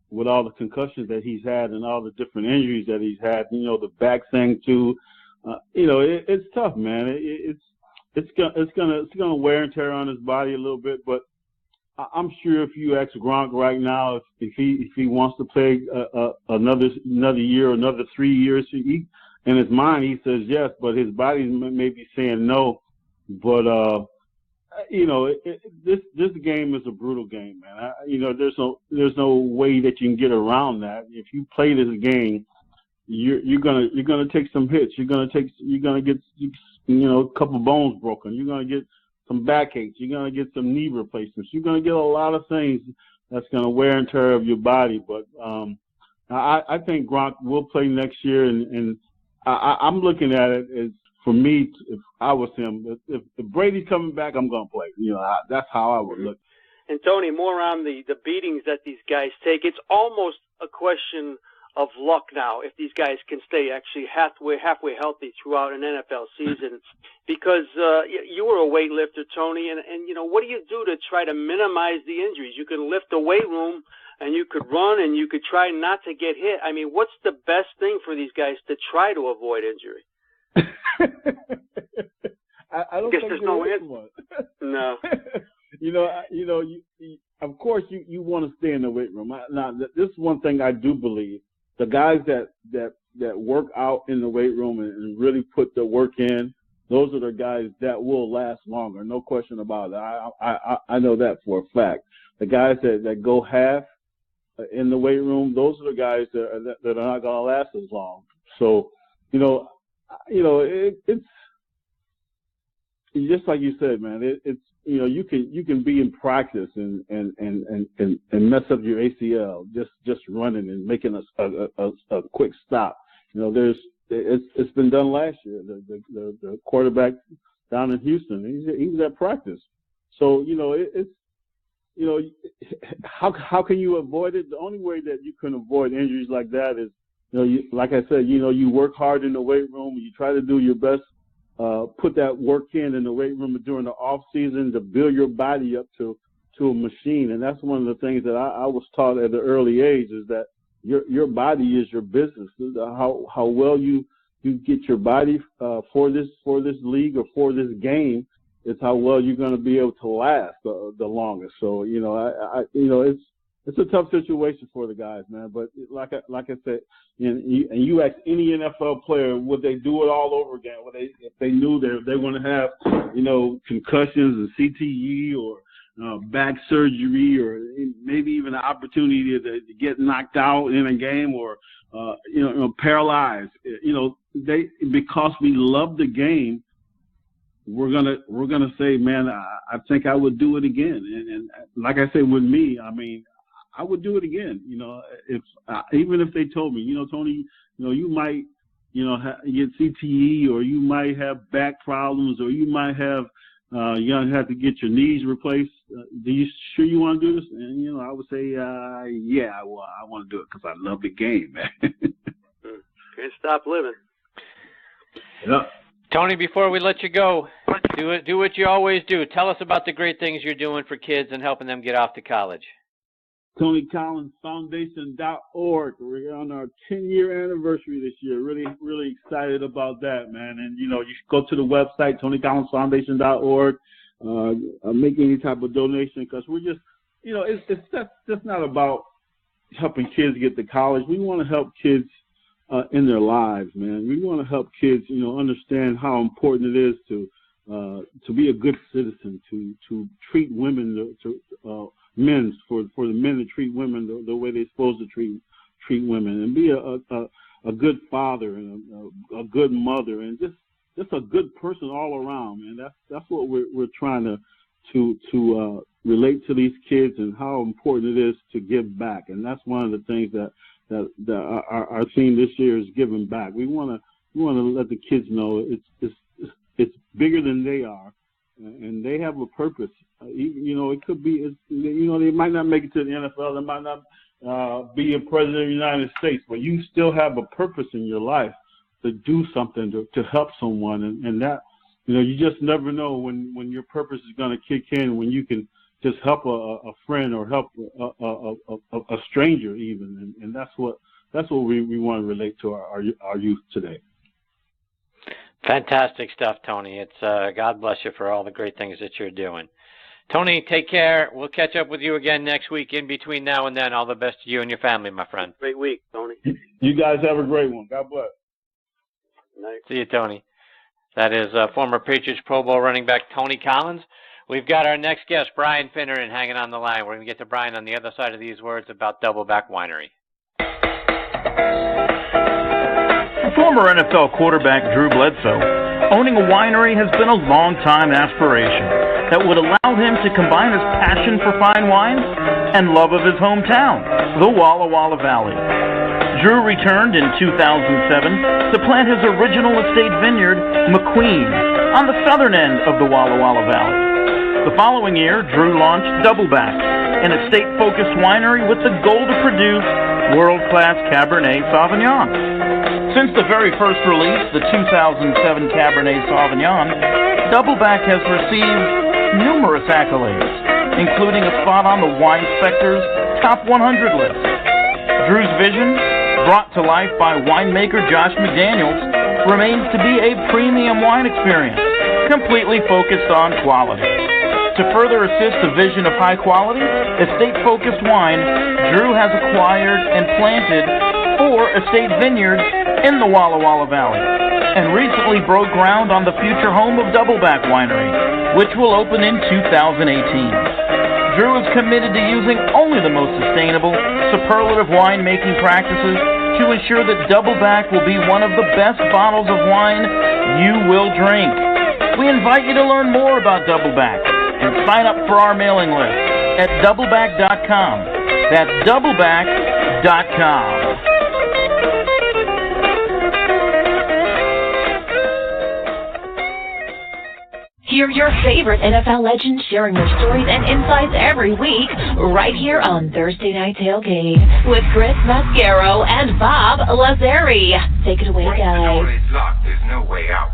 with all the concussions that he's had and all the different injuries that he's had, the back thing too, it's tough, man. It's gonna wear and tear on his body a little bit, but I'm sure if you ask Gronk right now if he wants to play another year, another 3 years, in his mind he says yes, but his body may be saying no. But this game is a brutal game, man. There's no way that you can get around that. If you play this game, you're gonna take some hits. You're gonna get a couple bones broken. You're gonna get some backaches. You're gonna get some knee replacements. You're gonna get a lot of things that's gonna wear and tear of your body. But I think Gronk will play next year, and I'm looking at it as, for me, if I was him, if Brady's coming back, I'm gonna play. That's how I would look. And Tony, more on the beatings that these guys take. It's almost a question of luck now if these guys can stay actually halfway healthy throughout an NFL season, because you were a weightlifter, Tony, and what do you do to try to minimize the injuries? You can lift the weight room and you could run and you could try not to get hit. I mean, what's the best thing for these guys to try to avoid injury? I don't guess think there's no answer. No. Of course you want to stay in the weight room. Now, this is one thing I do believe. The guys that work out in the weight room and really put the work in, those are the guys that will last longer. No question about it. I know that for a fact. The guys that go half in the weight room, those are the guys that are not going to last as long. So, it's just like you said, man. It's you can be in practice and mess up your ACL just running and making a quick stop. It's been done last year. The quarterback down in Houston, he was at practice. So how can you avoid it? The only way that you can avoid injuries like that is, like I said, you work hard in the weight room. You try to do your best. Put that work in the weight room during the off season to build your body up to a machine. And that's one of the things that I was taught at an early age, is that your body is your business. How well you get your body for this league or for this game is how well you're going to be able to last the longest. So it's a tough situation for the guys, man. But like I said, and you ask any NFL player, would they do it all over again? If they knew they want to have concussions and CTE or back surgery, or maybe even an opportunity to get knocked out in a game, or paralyzed. Because we love the game, we're gonna say, man, I think I would do it again. And like I said, with me, I mean, I would do it again. If even if they told me, Tony, you might, get CTE, or you might have back problems, or you might have, you're gonna have to get your knees replaced. Do you sure you want to do this? And I would say, yeah, I want to do it because I love the game, man. Can't stop living. Yeah. Tony, before we let you go, do what you always do. Tell us about the great things you're doing for kids and helping them get off to college. TonyCollinsFoundation.org. We're on our 10-year anniversary this year. Really, really excited about that, man. And, you should go to the website, TonyCollinsFoundation.org. Make any type of donation, because we're just, it's just not about helping kids get to college. We want to help kids in their lives, man. We want to help kids, understand how important it is to be a good citizen, to treat women, for the men to treat women the way they're supposed to treat women, and be a good father and a good mother, and just a good person all around, man. That's what we're trying to relate to these kids, and how important it is to give back. And that's one of the things that our theme this year is giving back. We want to let the kids know it's bigger than they are, and they have a purpose. It could be, they might not make it to the NFL, they might not be a president of the United States, but you still have a purpose in your life to do something to help someone, and that, you just never know when your purpose is going to kick in, when you can just help a friend or help a stranger even, and that's what we want to relate to our youth today. Fantastic stuff, Tony. It's God bless you for all the great things that you're doing. Tony, take care. We'll catch up with you again next week. In between now and then, all the best to you and your family, my friend. Great week, Tony. You guys have a great one. God bless. Good night. See you, Tony. That is former Patriots Pro Bowl running back Tony Collins. We've got our next guest, Brian Finneran, hanging on the line. We're going to get to Brian on the other side of these words about Doubleback Winery. Former NFL quarterback Drew Bledsoe, owning a winery has been a long-time aspiration that would allow him to combine his passion for fine wines and love of his hometown, the Walla Walla Valley. Drew returned in 2007 to plant his original estate vineyard, McQueen, on the southern end of the Walla Walla Valley. The following year, Drew launched Doubleback, an estate-focused winery with the goal to produce world-class Cabernet Sauvignon. Since the very first release, the 2007 Cabernet Sauvignon, Doubleback has received numerous accolades, including a spot on the Wine Spectre's Top 100 list. Drew's vision, brought to life by winemaker Josh McDaniels, remains to be a premium wine experience, completely focused on quality. To further assist the vision of high quality, estate-focused wine, Drew has acquired and planted 4 estate vineyards in the Walla Walla Valley, and recently broke ground on the future home of Doubleback Winery, which will open in 2018. Drew is committed to using only the most sustainable, superlative winemaking practices to ensure that Doubleback will be one of the best bottles of wine you will drink. We invite you to learn more about Doubleback and sign up for our mailing list at doubleback.com. That's doubleback.com. Hear your favorite NFL legends sharing their stories and insights every week right here on Thursday Night Tailgate with Chris Mascaro and Bob Lazari. Take it away, guys. The door is locked. There's no way out.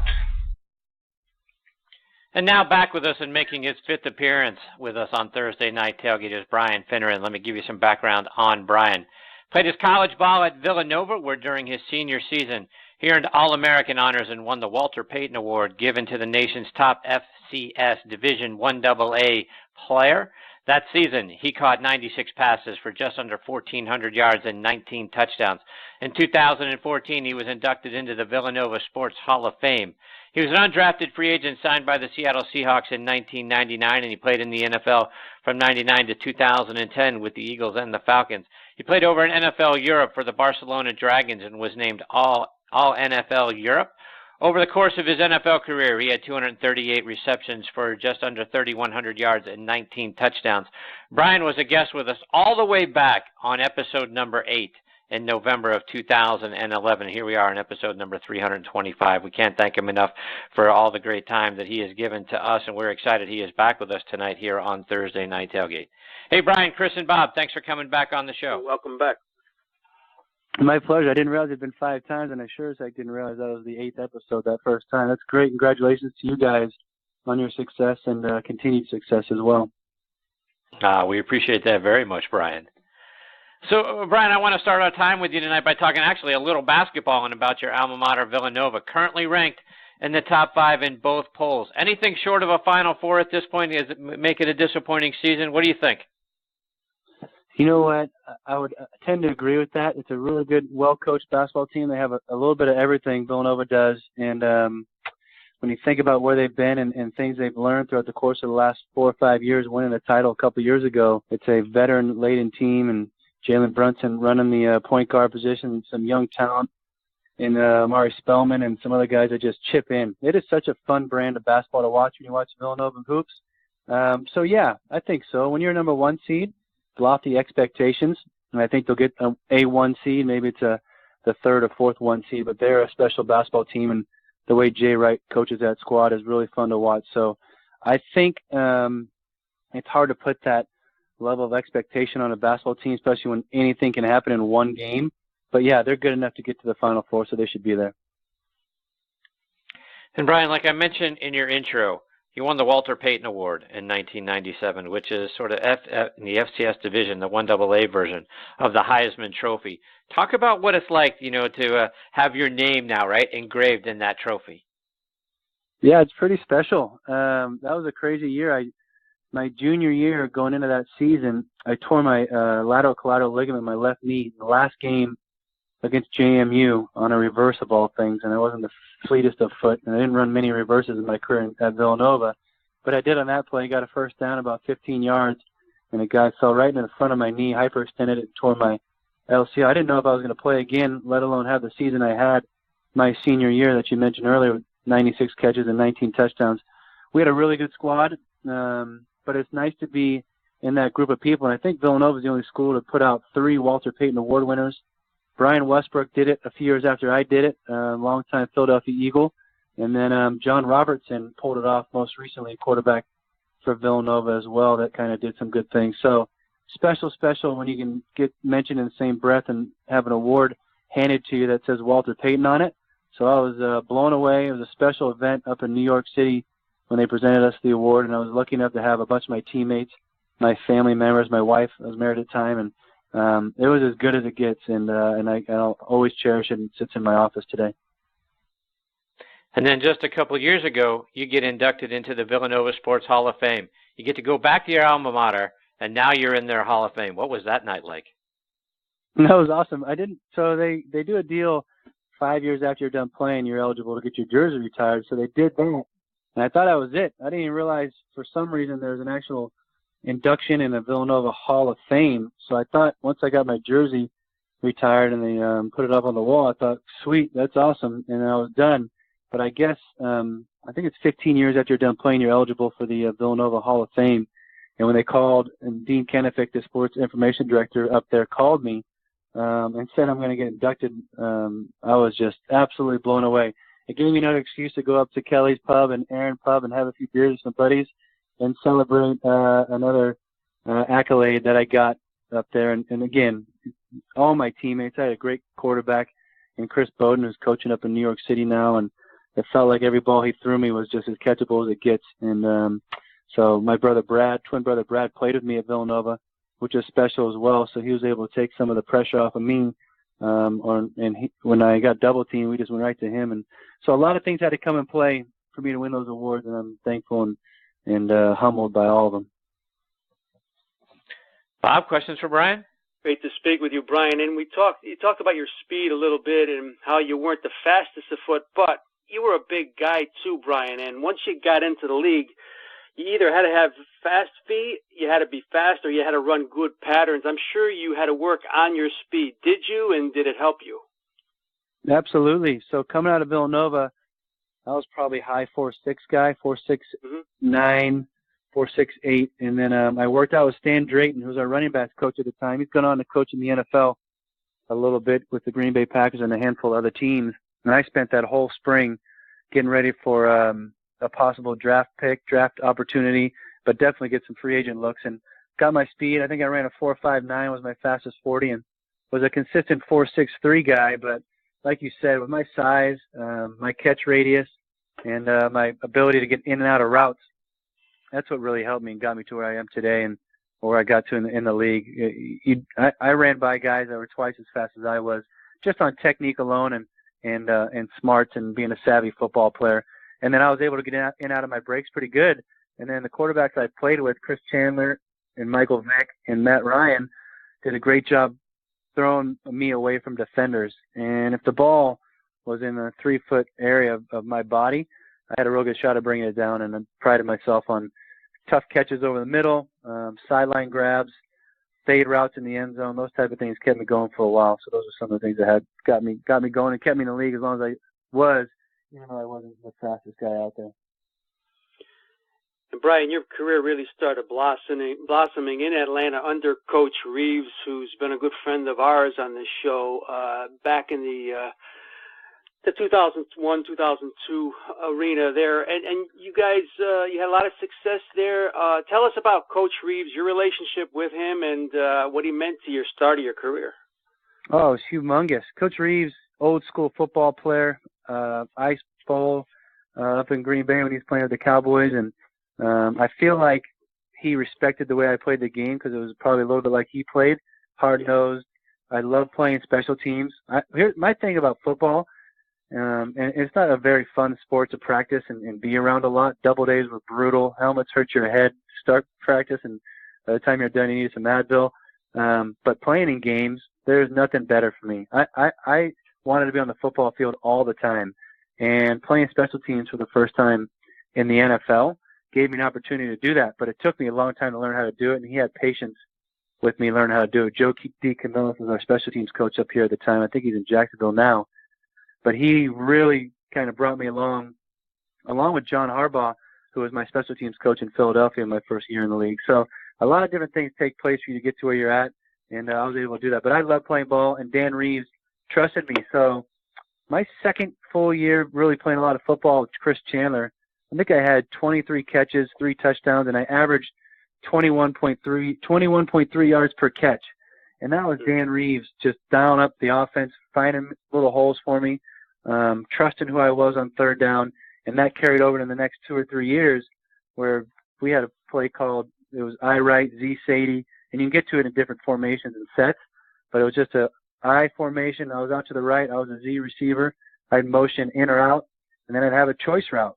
And now back with us and making his fifth appearance with us on Thursday Night Tailgate is Brian Finneran. Let me give you some background on Brian. Played his college ball at Villanova, where during his senior season he earned All-American honors and won the Walter Payton Award given to the nation's top FCS Division I AA player. That season, he caught 96 passes for just under 1,400 yards and 19 touchdowns. In 2014, he was inducted into the Villanova Sports Hall of Fame. He was an undrafted free agent signed by the Seattle Seahawks in 1999, and he played in the NFL from 99 to 2010 with the Eagles and the Falcons. He played over in NFL Europe for the Barcelona Dragons and was named All-NFL Europe. Over the course of his NFL career, he had 238 receptions for just under 3,100 yards and 19 touchdowns. Brian was a guest with us all the way back on episode number 8 in November of 2011. Here we are on episode number 325. We can't thank him enough for all the great time that he has given to us, and we're excited he is back with us tonight here on Thursday Night Tailgate. Hey, Brian, Chris, and Bob, thanks for coming back on the show. Welcome back. My pleasure. I didn't realize it'd been 5 times, and I sure as heck didn't realize that was the 8th episode that first time. That's great. Congratulations to you guys on your success and continued success as well. We appreciate that very much, Brian. So, Brian, I want to start our time with you tonight by talking actually a little basketball and about your alma mater, Villanova, currently ranked in the top 5 in both polls. Anything short of a Final Four at this point? Does it make it a disappointing season? What do you think? You know what? I would tend to agree with that. It's a really good, well-coached basketball team. They have a little bit of everything Villanova does. And when you think about where they've been and things they've learned throughout the course of the last 4 or 5 years, winning the title a couple of years ago, it's a veteran-laden team, and Jalen Brunson running the point guard position, some young talent in Amari Spellman and some other guys that just chip in. It is such a fun brand of basketball to watch when you watch Villanova hoops. So, yeah, I think so. When you're a number 1 seed, lofty expectations, and I think they'll get an A1 seed. Maybe it's the 3rd or 4th 1 seed, but they're a special basketball team, and the way Jay Wright coaches that squad is really fun to watch. So I think it's hard to put that level of expectation on a basketball team, especially when anything can happen in one game. But, yeah, they're good enough to get to the Final Four, so they should be there. And, Brian, like I mentioned in your intro, you won the Walter Payton Award in 1997, which is sort of in the FCS division, the 1AA version of the Heisman Trophy. Talk about what it's like, to have your name now, right, engraved in that trophy. Yeah, it's pretty special. That was a crazy year. My junior year, going into that season, I tore my lateral collateral ligament in my left knee in the last game against JMU on a reverse of all things, and I wasn't the fleetest of foot, and I didn't run many reverses in my career at Villanova, but I did on that play. Got a first down about 15 yards, and a guy fell right in the front of my knee, hyperextended it, and tore my LCL. I didn't know if I was going to play again, let alone have the season I had my senior year that you mentioned earlier with 96 catches and 19 touchdowns. We had a really good squad, but it's nice to be in that group of people, and I think Villanova is the only school to put out 3 Walter Payton Award winners. Brian Westbrook did it a few years after I did it, longtime Philadelphia Eagle. And then John Robertson pulled it off most recently, quarterback for Villanova as well, that kind of did some good things. So special when you can get mentioned in the same breath and have an award handed to you that says Walter Payton on it. So I was blown away. It was a special event up in New York City when they presented us the award, and I was lucky enough to have a bunch of my teammates, my family members, my wife. I was married at the time, and it was as good as it gets, and I'll always cherish it, and it sits in my office today. And then just a couple of years ago, you get inducted into the Villanova Sports Hall of Fame. You get to go back to your alma mater, and now you're in their Hall of Fame. What was that night like? That was awesome. So they do a deal 5 years after you're done playing, you're eligible to get your jersey retired. So they did that. And I thought that was it. I didn't even realize for some reason there's an actual induction in the Villanova Hall of Fame. So I thought once I got my jersey retired and they put it up on the wall, I thought, sweet, that's awesome. And I was done. But I guess I think it's 15 years after you're done playing, you're eligible for the Villanova Hall of Fame. And when they called, and Dean Kenefick, the sports information director up there, called me and said I'm going to get inducted, I was just absolutely blown away. It gave me another excuse to go up to Kelly's Pub and Aaron Pub and have a few beers with some buddies and celebrate another accolade that I got up there. And again, all my teammates, I had a great quarterback in Chris Bowden, who's coaching up in New York City now, and it felt like every ball he threw me was just as catchable as it gets. And so my brother Brad, twin brother Brad, played with me at Villanova, which is special as well. So he was able to take some of the pressure off of me. When I got double teamed, we just went right to him. And so a lot of things had to come in play for me to win those awards, and I'm thankful and humbled by all of them. Bob, questions for Brian? Great to speak with you, Brian. And you talked about your speed a little bit and how you weren't the fastest afoot, but you were a big guy too, Brian. And once you got into the league, you either had to have fast feet, you had to be fast, or you had to run good patterns. I'm sure you had to work on your speed. Did you, and did it help you? Absolutely. So coming out of Villanova, I was probably high 4'6" guy, 4'6", 9, 4'6", 8", and then I worked out with Stan Drayton, who was our running backs coach at the time. He's gone on to coach in the NFL a little bit with the Green Bay Packers and a handful of other teams. And I spent that whole spring getting ready for a possible draft opportunity, but definitely get some free agent looks, and got my speed. I think I ran a 4.59 was my fastest 40, and was a consistent 4.63 guy. But like you said, with my size, my catch radius, and my ability to get in and out of routes, that's what really helped me and got me to where I am today and where I got to in the league. I ran by guys that were twice as fast as I was, just on technique alone and smarts and being a savvy football player. And then I was able to get in and out of my breaks pretty good. And then the quarterbacks I played with, Chris Chandler and Michael Vick and Matt Ryan, did a great job throwing me away from defenders. And if the ball was in the 3-foot area of my body, I had a real good shot at bringing it down, and I prided myself on tough catches over the middle, sideline grabs, fade routes in the end zone. Those type of things kept me going for a while. So those are some of the things that had got me going and kept me in the league as long as I was, even though I wasn't the fastest guy out there. And Brian, your career really started blossoming in Atlanta under Coach Reeves, who's been a good friend of ours on this show, back in the 2001-2002 arena there. And you guys, you had a lot of success there. Tell us about Coach Reeves, your relationship with him, and what he meant to your start of your career. Oh, it's humongous. Coach Reeves, old school football player, Ice Bowl up in Green Bay when he was playing with the Cowboys, and I feel like he respected the way I played the game because it was probably a little bit like he played, hard-nosed. I love playing special teams. Here's my thing about football, and it's not a very fun sport to practice and be around a lot. Double days were brutal. Helmets hurt your head. Start practice, and by the time you're done, you need some Advil. But playing in games, there's nothing better for me. I wanted to be on the football field all the time, and playing special teams for the first time in the NFL gave me an opportunity to do that. But it took me a long time to learn how to do it, and he had patience with me learning how to do it. Joe D. Camillus was our special teams coach up here at the time. I think he's in Jacksonville now. But he really kind of brought me along with John Harbaugh, who was my special teams coach in Philadelphia in my first year in the league. So a lot of different things take place for you to get to where you're at, and I was able to do that. But I love playing ball, and Dan Reeves trusted me. So my second full year really playing a lot of football with Chris Chandler, I think I had 23 catches, 3 touchdowns, and I averaged 21.3 yards per catch. And that was Dan Reeves just dialing up the offense, finding little holes for me, trusting who I was on third down, and that carried over to the next 2 or 3 years where we had a play called, it was I right, Z Sadie, and you can get to it in different formations and sets, but it was just a I formation. I was out to the right. I was a Z receiver. I'd motion in or out, and then I'd have a choice route.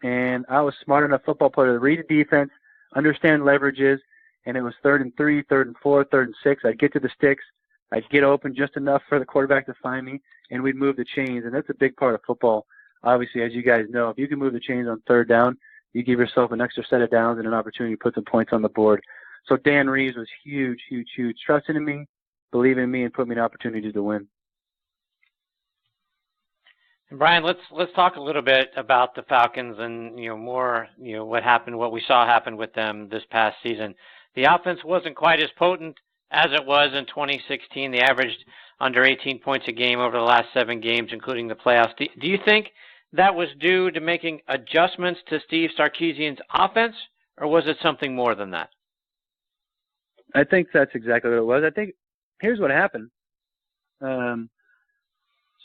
And I was smart enough football player to read the defense, understand leverages, and it was 3rd and 3, 3rd and 4, 3rd and 6. I'd get to the sticks. I'd get open just enough for the quarterback to find me, and we'd move the chains. And that's a big part of football. Obviously, as you guys know, if you can move the chains on third down, you give yourself an extra set of downs and an opportunity to put some points on the board. So Dan Reeves was huge, trusting in me, believing in me, and put me in opportunities to win. And Brian, let's talk a little bit about the Falcons and what we saw happen with them this past season. The offense wasn't quite as potent as it was in 2016. They averaged under 18 points a game over the last 7 games, including the playoffs. Do you think that was due to making adjustments to Steve Sarkisian's offense, or was it something more than that? I think that's exactly what it was. I think here's what happened.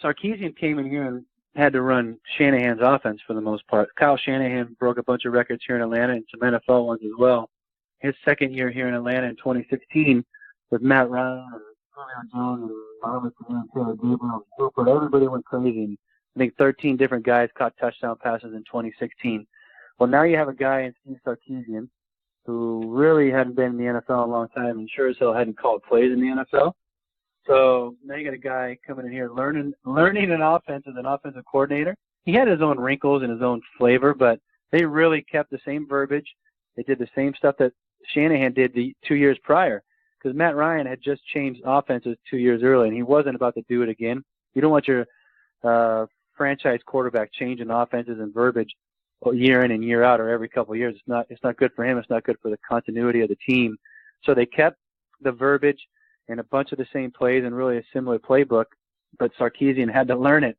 Sarkisian came in here and had to run Shanahan's offense for the most part. Kyle Shanahan broke a bunch of records here in Atlanta and some NFL ones as well. His second year here in Atlanta in 2016 with Matt Ryan and Julio Jones and Muhammad and Taylor Gabriel and Cooper. Everybody went crazy. I think 13 different guys caught touchdown passes in 2016. Well, now you have a guy in Steve Sarkisian who really hadn't been in the NFL in a long time and sure as hell hadn't called plays in the NFL. So now you got a guy coming in here learning an offense as an offensive coordinator. He had his own wrinkles and his own flavor, but they really kept the same verbiage. They did the same stuff that Shanahan did the 2 years prior, because Matt Ryan had just changed offenses 2 years earlier, and he wasn't about to do it again. You don't want your franchise quarterback changing offenses and verbiage year in and year out or every couple of years. It's not good for him. It's not good for the continuity of the team. So they kept the verbiage and a bunch of the same plays and really a similar playbook, but Sarkisian had to learn it.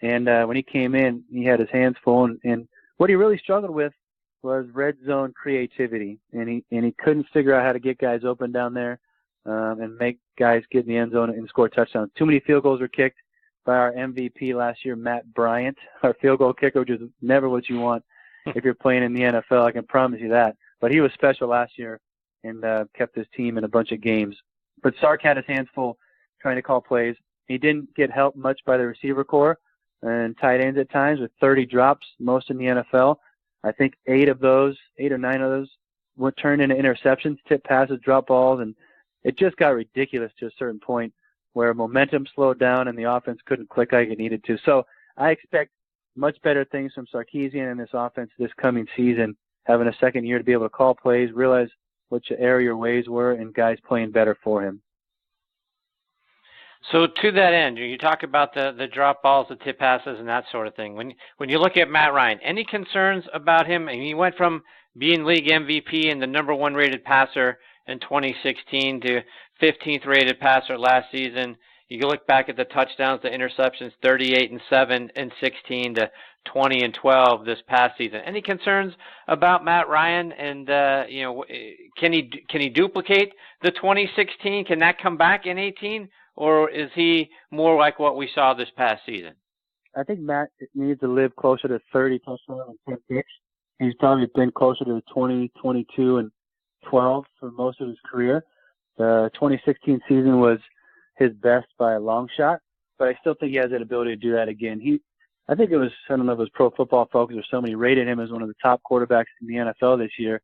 And when he came in, he had his hands full. And what he really struggled with was red zone creativity, and he couldn't figure out how to get guys open down there and make guys get in the end zone and score touchdowns. Too many field goals were kicked by our MVP last year, Matt Bryant, our field goal kicker, which is never what you want if you're playing in the NFL. I can promise you that. But he was special last year and kept his team in a bunch of games. But Sark had his hands full trying to call plays. He didn't get helped much by the receiver corps and tight ends at times with 30 drops, most in the NFL. I think 8 or 9 of those were turned into interceptions, tip passes, drop balls, and it just got ridiculous to a certain point where momentum slowed down and the offense couldn't click like it needed to. So I expect much better things from Sarkisian and this offense this coming season, having a second year to be able to call plays, realize what your area ways were, and guys playing better for him. So to that end, you talk about the drop balls, the tip passes, and that sort of thing. When you look at Matt Ryan, any concerns about him? I mean, he went from being league MVP and the number 1 rated passer in 2016 to 15th rated passer last season. You can look back at the touchdowns, the interceptions, 38-7 in 16 to 20-12 this past season. Any concerns about Matt Ryan? And can he duplicate the 2016? Can that come back in 18? Or is he more like what we saw this past season? I think Matt needs to live closer to 30 touchdowns and 10 picks. He's probably been closer to 20, 22, and 12 for most of his career. The 2016 season was his best by a long shot, but I still think he has that ability to do that again. I think it was, I don't know if it was Pro Football Focus or somebody rated him as one of the top quarterbacks in the NFL this year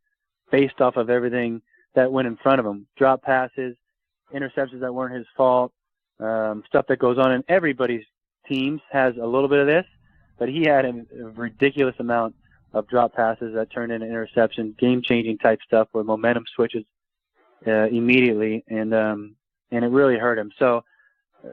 based off of everything that went in front of him. Drop passes, interceptions that weren't his fault, stuff that goes on in everybody's teams has a little bit of this, but he had a ridiculous amount of drop passes that turned into interceptions, game-changing type stuff where momentum switches immediately, and it really hurt him. So,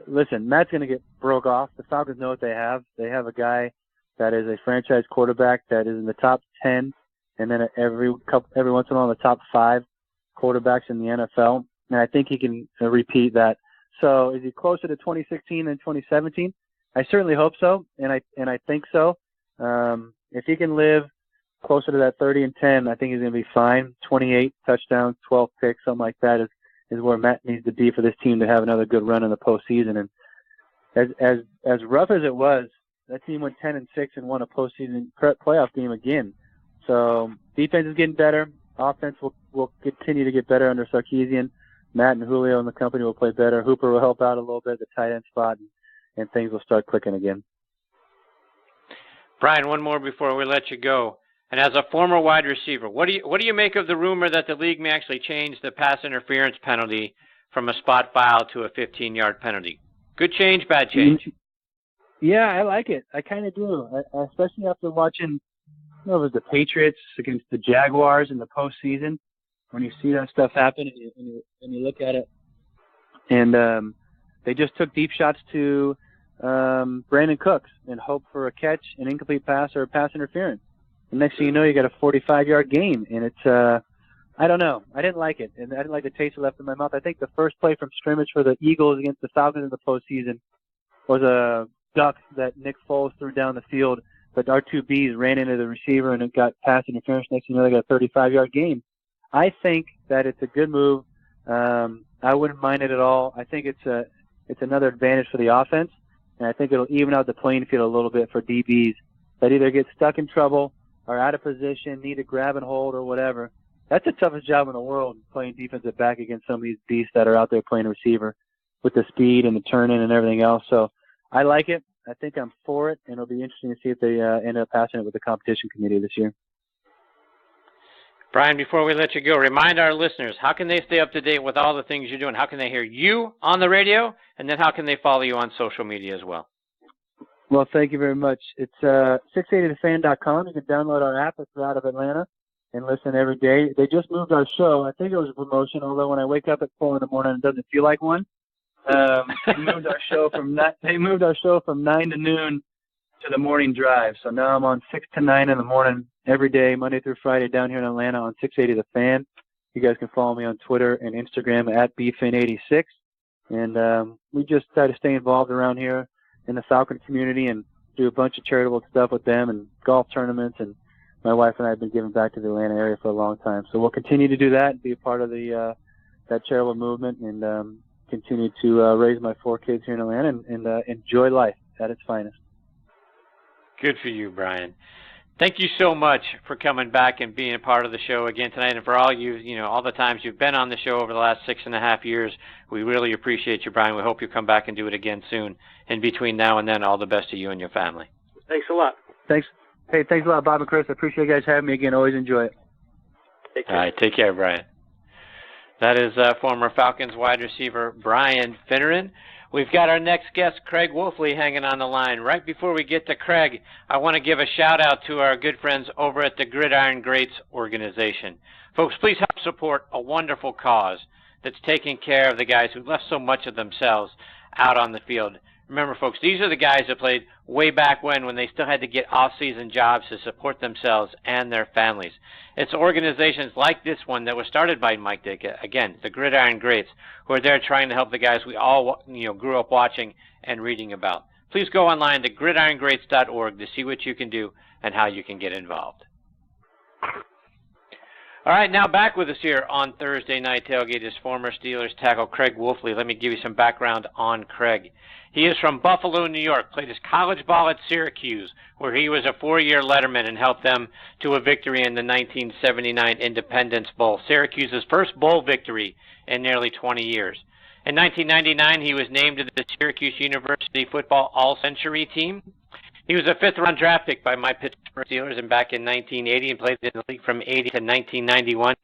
listen, Matt's going to get broke off. The Falcons know what they have. They have a guy that is a franchise quarterback that is in the top 10, and then every once in a while in the top 5 quarterbacks in the NFL, and I think he can repeat that. So, is he closer to 2016 than 2017? I certainly hope so, and I think so. If he can live closer to that 30-10, I think he's going to be fine. 28 touchdowns, 12 picks, something like that is where Matt needs to be for this team to have another good run in the postseason. And as rough as it was, that team went 10-6 and won a postseason playoff game again. So defense is getting better. Offense will continue to get better under Sarkisian. Matt and Julio and the company will play better. Hooper will help out a little bit at the tight end spot, and things will start clicking again. Brian, one more before we let you go. And as a former wide receiver, what do you make of the rumor that the league may actually change the pass interference penalty from a spot foul to a 15-yard penalty. Good change, bad change? Yeah, I like it. I kind of do, especially after watching it was the Patriots against the Jaguars in the postseason. When you see that stuff happen and you look at it, and they just took deep shots to Brandon Cooks and hope for a catch, an incomplete pass, or a pass interference. The next thing you know, you got a 45-yard game, and it's I don't know. I didn't like it, and I didn't like the taste it left in my mouth. I think the first play from scrimmage for the Eagles against the Falcons in the postseason was a duck that Nick Foles threw down the field, but our two Bs ran into the receiver, and it got pass interference. Next thing you know, they got a 35-yard game. I think that it's a good move. I wouldn't mind it at all. I think it's another advantage for the offense, and I think it'll even out the playing field a little bit for DBs that either get stuck in trouble or out of position, need to grab and hold or whatever. That's the toughest job in the world, playing defensive back against some of these beasts that are out there playing receiver with the speed and the turn-in and everything else. So I like it. I think I'm for it, and it'll be interesting to see if they end up passing it with the competition committee this year. Brian, before we let you go, remind our listeners, how can they stay up to date with all the things you're doing? How can they hear you on the radio? And then how can they follow you on social media as well? Well, thank you very much. It's 680thefan.com. You can download our app if you're out of Atlanta and listen every day. They just moved our show. I think it was a promotion, although when I wake up at 4 in the morning, it doesn't feel like one. They moved our show from 9 to noon to the morning drive. So now I'm on 6 to 9 in the morning every day, Monday through Friday, down here in Atlanta on 680 The Fan. You guys can follow me on Twitter and Instagram at bfin86. And we just try to stay involved around here in the Falcon community and do a bunch of charitable stuff with them and golf tournaments. And my wife and I have been giving back to the Atlanta area for a long time. So we'll continue to do that and be a part of the that charitable movement and continue to raise my 4 kids here in Atlanta and enjoy life at its finest. Good for you, Brian. Thank you so much for coming back and being a part of the show again tonight, and for all all the times you've been on the show over the last 6.5 years. We really appreciate you, Brian. We hope you come back and do it again soon. In between now and then, all the best to you and your family. Thanks a lot. Thanks. Hey, thanks a lot, Bob and Chris. I appreciate you guys having me again. Always enjoy it. Take care. All right, take care, Brian. That is former Falcons wide receiver Brian Finneran. We've got our next guest, Craig Wolfley, hanging on the line. Right before we get to Craig, I want to give a shout-out to our good friends over at the Gridiron Greats organization. Folks, please help support a wonderful cause that's taking care of the guys who left so much of themselves out on the field. Remember, folks, these are the guys that played way back when they still had to get off-season jobs to support themselves and their families. It's organizations like this one that was started by Mike Dick, again, the Gridiron Greats, who are there trying to help the guys we all grew up watching and reading about. Please go online to gridirongreats.org to see what you can do and how you can get involved. All right, now back with us here on Thursday Night Tailgate is former Steelers tackle Craig Wolfley. Let me give you some background on Craig. He is from Buffalo, New York, played his college ball at Syracuse, where he was a 4-year letterman and helped them to a victory in the 1979 Independence Bowl, Syracuse's first bowl victory in nearly 20 years. In 1999, he was named to the Syracuse University football all-century team. He was a 5th-round draft pick by my Pittsburgh Steelers and back in 1980 and played in the league from 80 to 1991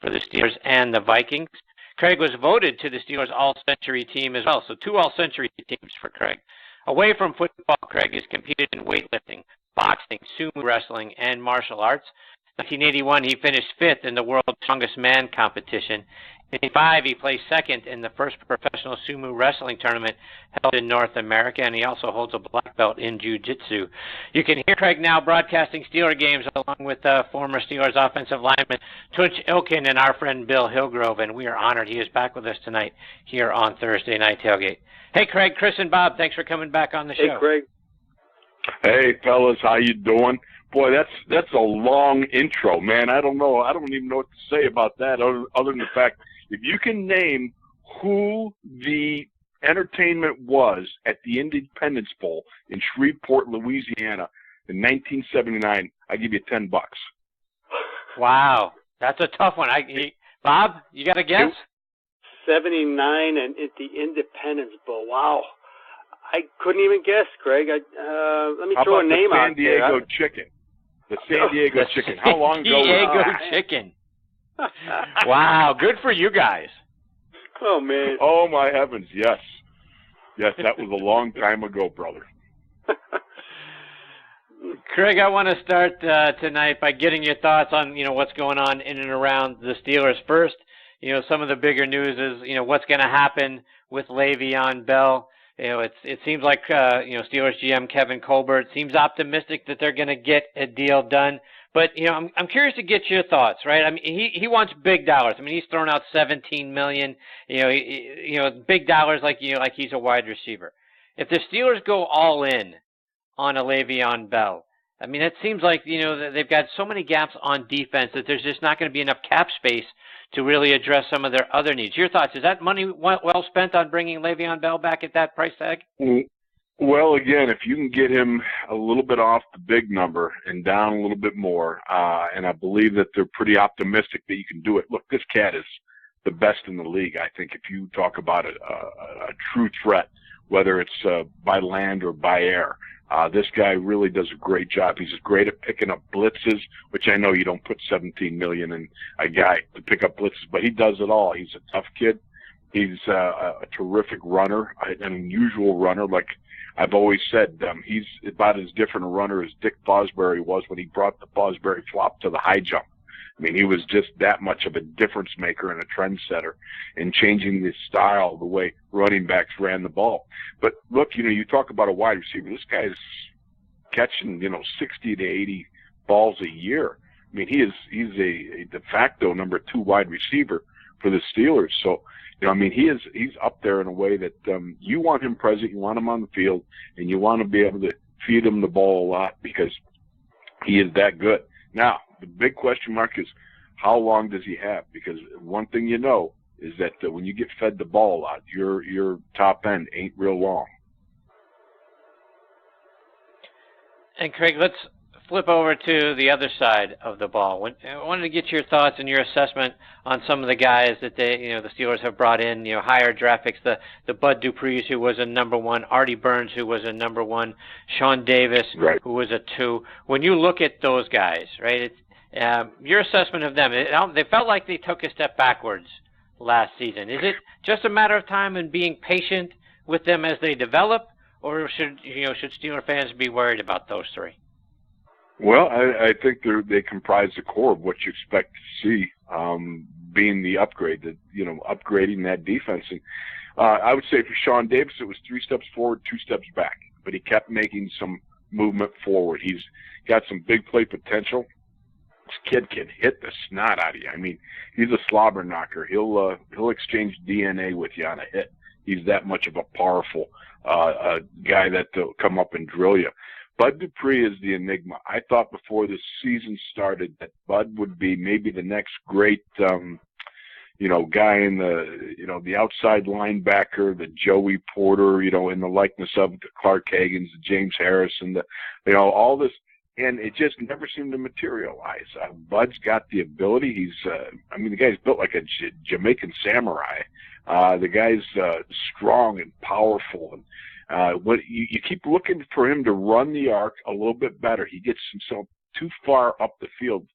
for the Steelers and the Vikings. Craig was voted to the Steelers All-Century team as well, so 2 All-Century teams for Craig. Away from football, Craig has competed in weightlifting, boxing, sumo wrestling, and martial arts. In 1981, he finished 5th in the World's Strongest Man competition. In 1985, he placed 2nd in the first professional sumo wrestling tournament held in North America, and he also holds a black belt in jiu-jitsu. You can hear Craig now broadcasting Steeler games along with former Steelers offensive lineman Tunch Ilkin and our friend Bill Hillgrove, and we are honored he is back with us tonight here on Thursday Night Tailgate. Hey, Craig, Chris, and Bob, thanks for coming back on the show. Hey, Craig. Hey, fellas, how you doing? Boy, that's a long intro, man. I don't even know what to say about that other than the fact if you can name who the entertainment was at the Independence Bowl in Shreveport, Louisiana in 1979, I give you $10. Wow, that's a tough one. Bob, you got a guess? 79 and at the Independence Bowl. Wow. I couldn't even guess, Craig. Let me throw a name out there. San Diego Chicken. The San Diego Chicken. How long ago was that? Diego Chicken. Wow, good for you guys. Oh, man. Oh, my heavens, yes. Yes, that was a long time ago, brother. Craig, I want to start tonight by getting your thoughts on, what's going on in and around the Steelers. First, some of the bigger news is, what's going to happen with Le'Veon Bell. It seems like, Steelers GM Kevin Colbert seems optimistic that they're going to get a deal done. But, I'm curious to get your thoughts, right? I mean, he wants big dollars. I mean, he's thrown out $17 million, big dollars like he's a wide receiver. If the Steelers go all in on a Le'Veon Bell, I mean, it seems like, they've got so many gaps on defense that there's just not going to be enough cap space to really address some of their other needs. Your thoughts? Is that money well spent on bringing Le'Veon Bell back at that price tag? Well, again, if you can get him a little bit off the big number and down a little bit more, and I believe that they're pretty optimistic that you can do it. Look, this cat is the best in the league. I think if you talk about a true threat, whether it's by land or by air, this guy really does a great job. He's great at picking up blitzes, which I know you don't put $17 million in a guy to pick up blitzes, but he does it all. He's a tough kid. He's a terrific runner, an unusual runner. Like I've always said, he's about as different a runner as Dick Fosbury was when he brought the Fosbury flop to the high jump. I mean, he was just that much of a difference maker and a trendsetter in changing the style, the way running backs ran the ball. But look, you talk about a wide receiver. This guy's catching, 60 to 80 balls a year. I mean, he's a de facto number 2 wide receiver for the Steelers. So, he's up there in a way that you want him present, you want him on the field, and you want to be able to feed him the ball a lot because he is that good. Now, the big question mark is how long does he have? Because one thing is that when you get fed the ball a lot, your top end ain't real long. And Craig, let's flip over to the other side of the ball. I wanted to get your thoughts and your assessment on some of the guys that the Steelers have brought in, higher draft picks, the Bud Dupree's, who was a number 1, Artie Burns, who was a number 1, Sean Davis, right, who was a 2. When you look at those guys, right, your assessment of them, they felt like they took a step backwards last season. Is it just a matter of time and being patient with them as they develop, or should Steeler fans be worried about those 3? Well, I think they comprise the core of what you expect to see, being the upgrade, upgrading that defense. And I would say for Sean Davis, it was 3 steps forward, 2 steps back, but he kept making some movement forward. He's got some big play potential. This kid can hit the snot out of you. I mean, he's a slobber knocker. He'll exchange DNA with you on a hit. He's that much of a powerful guy that'll come up and drill you. Bud Dupree is the enigma. I thought before the season started that Bud would be maybe the next great, guy in the outside linebacker, the Joey Porter, in the likeness of the Clark Hagans, the James Harris, and all this. And it just never seemed to materialize. Bud's got the ability. He's, the guy's built like a Jamaican samurai. The guy's strong and powerful, and what you keep looking for him to run the arc a little bit better. He gets himself too far up the field,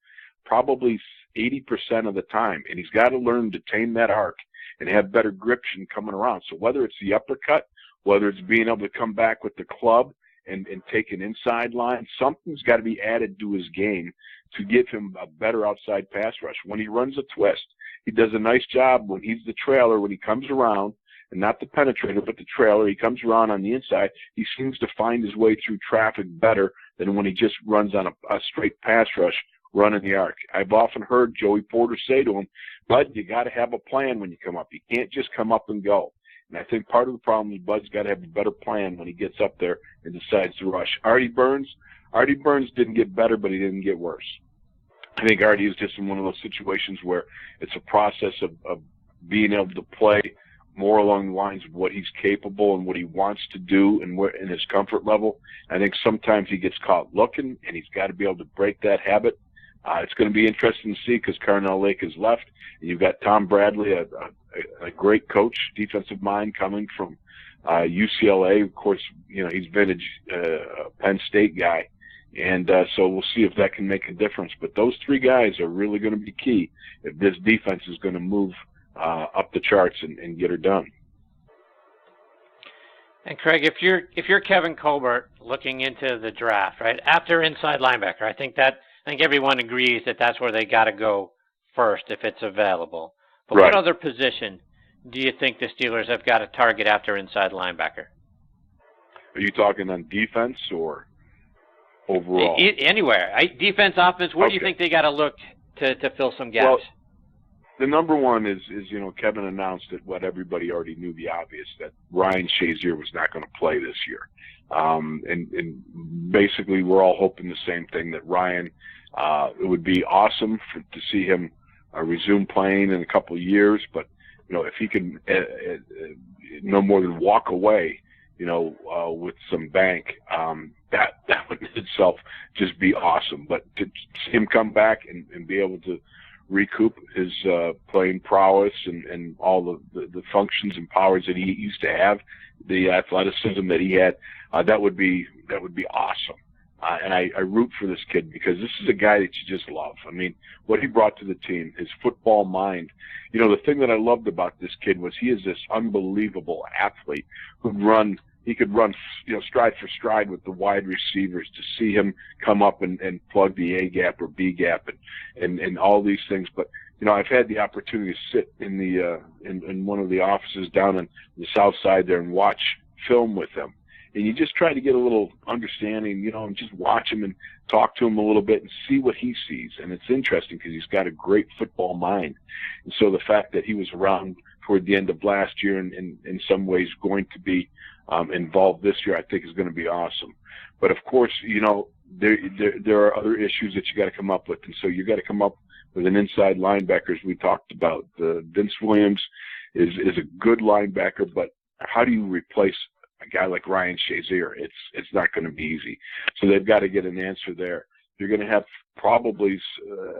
probably 80% of the time, and he's got to learn to tame that arc and have better gription coming around. So whether it's the uppercut, whether it's being able to come back with the club and take an inside line, something's got to be added to his game to give him a better outside pass rush. When he runs a twist, he does a nice job when he's the trailer, when he comes around, and not the penetrator, but the trailer. He comes around on the inside. He seems to find his way through traffic better than when he just runs on a straight pass rush, running the arc. I've often heard Joey Porter say to him, Bud, you got to have a plan when you come up. You can't just come up and go. And I think part of the problem is Bud's got to have a better plan when he gets up there and decides to rush. Artie Burns didn't get better, but he didn't get worse. I think Artie is just in one of those situations where it's a process of being able to play more along the lines of what he's capable and what he wants to do and where in his comfort level. I think sometimes he gets caught looking, and he's got to be able to break that habit. It's going to be interesting to see because Carnell Lake is left. And you've got Tom Bradley, a great coach, defensive mind coming from UCLA. Of course, he's vintage Penn State guy. And so we'll see if that can make a difference. But those 3 guys are really going to be key if this defense is going to move up the charts and get her done. And Craig, if you're Kevin Colbert looking into the draft, right after inside linebacker, I think everyone agrees that that's where they got to go first if it's available. But Right. What other position do you think the Steelers have got to target after inside linebacker? Are you talking on defense or overall? Anywhere. Defense, offense, where do you think they got to look to fill some gaps? Well, the number one is Kevin announced that what everybody already knew, the obvious, that Ryan Shazier was not going to play this year. And basically we're all hoping the same thing, that Ryan, it would be awesome to see him resume playing in a couple of years, but if he can no more than walk away, with some bank, that would in itself just be awesome. But to see him come back and be able to recoup his playing prowess and all the functions and powers that he used to have, the athleticism that he had, that would be awesome. And I root for this kid because this is a guy that you just love. I mean, what he brought to the team, his football mind. The thing that I loved about this kid was he is this unbelievable athlete who could run, stride for stride with the wide receivers. To see him come up and plug the A gap or B gap and all these things. But I've had the opportunity to sit in in one of the offices down on the south side there and watch film with him. And you just try to get a little understanding, and just watch him and talk to him a little bit and see what he sees. And it's interesting because he's got a great football mind. And so the fact that he was around toward the end of last year and in some ways going to be involved this year, I think is going to be awesome. But of course, there are other issues that you got to come up with. And so you got to come up with an inside linebacker, as we talked about. Vince Williams is a good linebacker, but how do you replace a guy like Ryan Shazier? It's not going to be easy. So they've got to get an answer there. You're going to have probably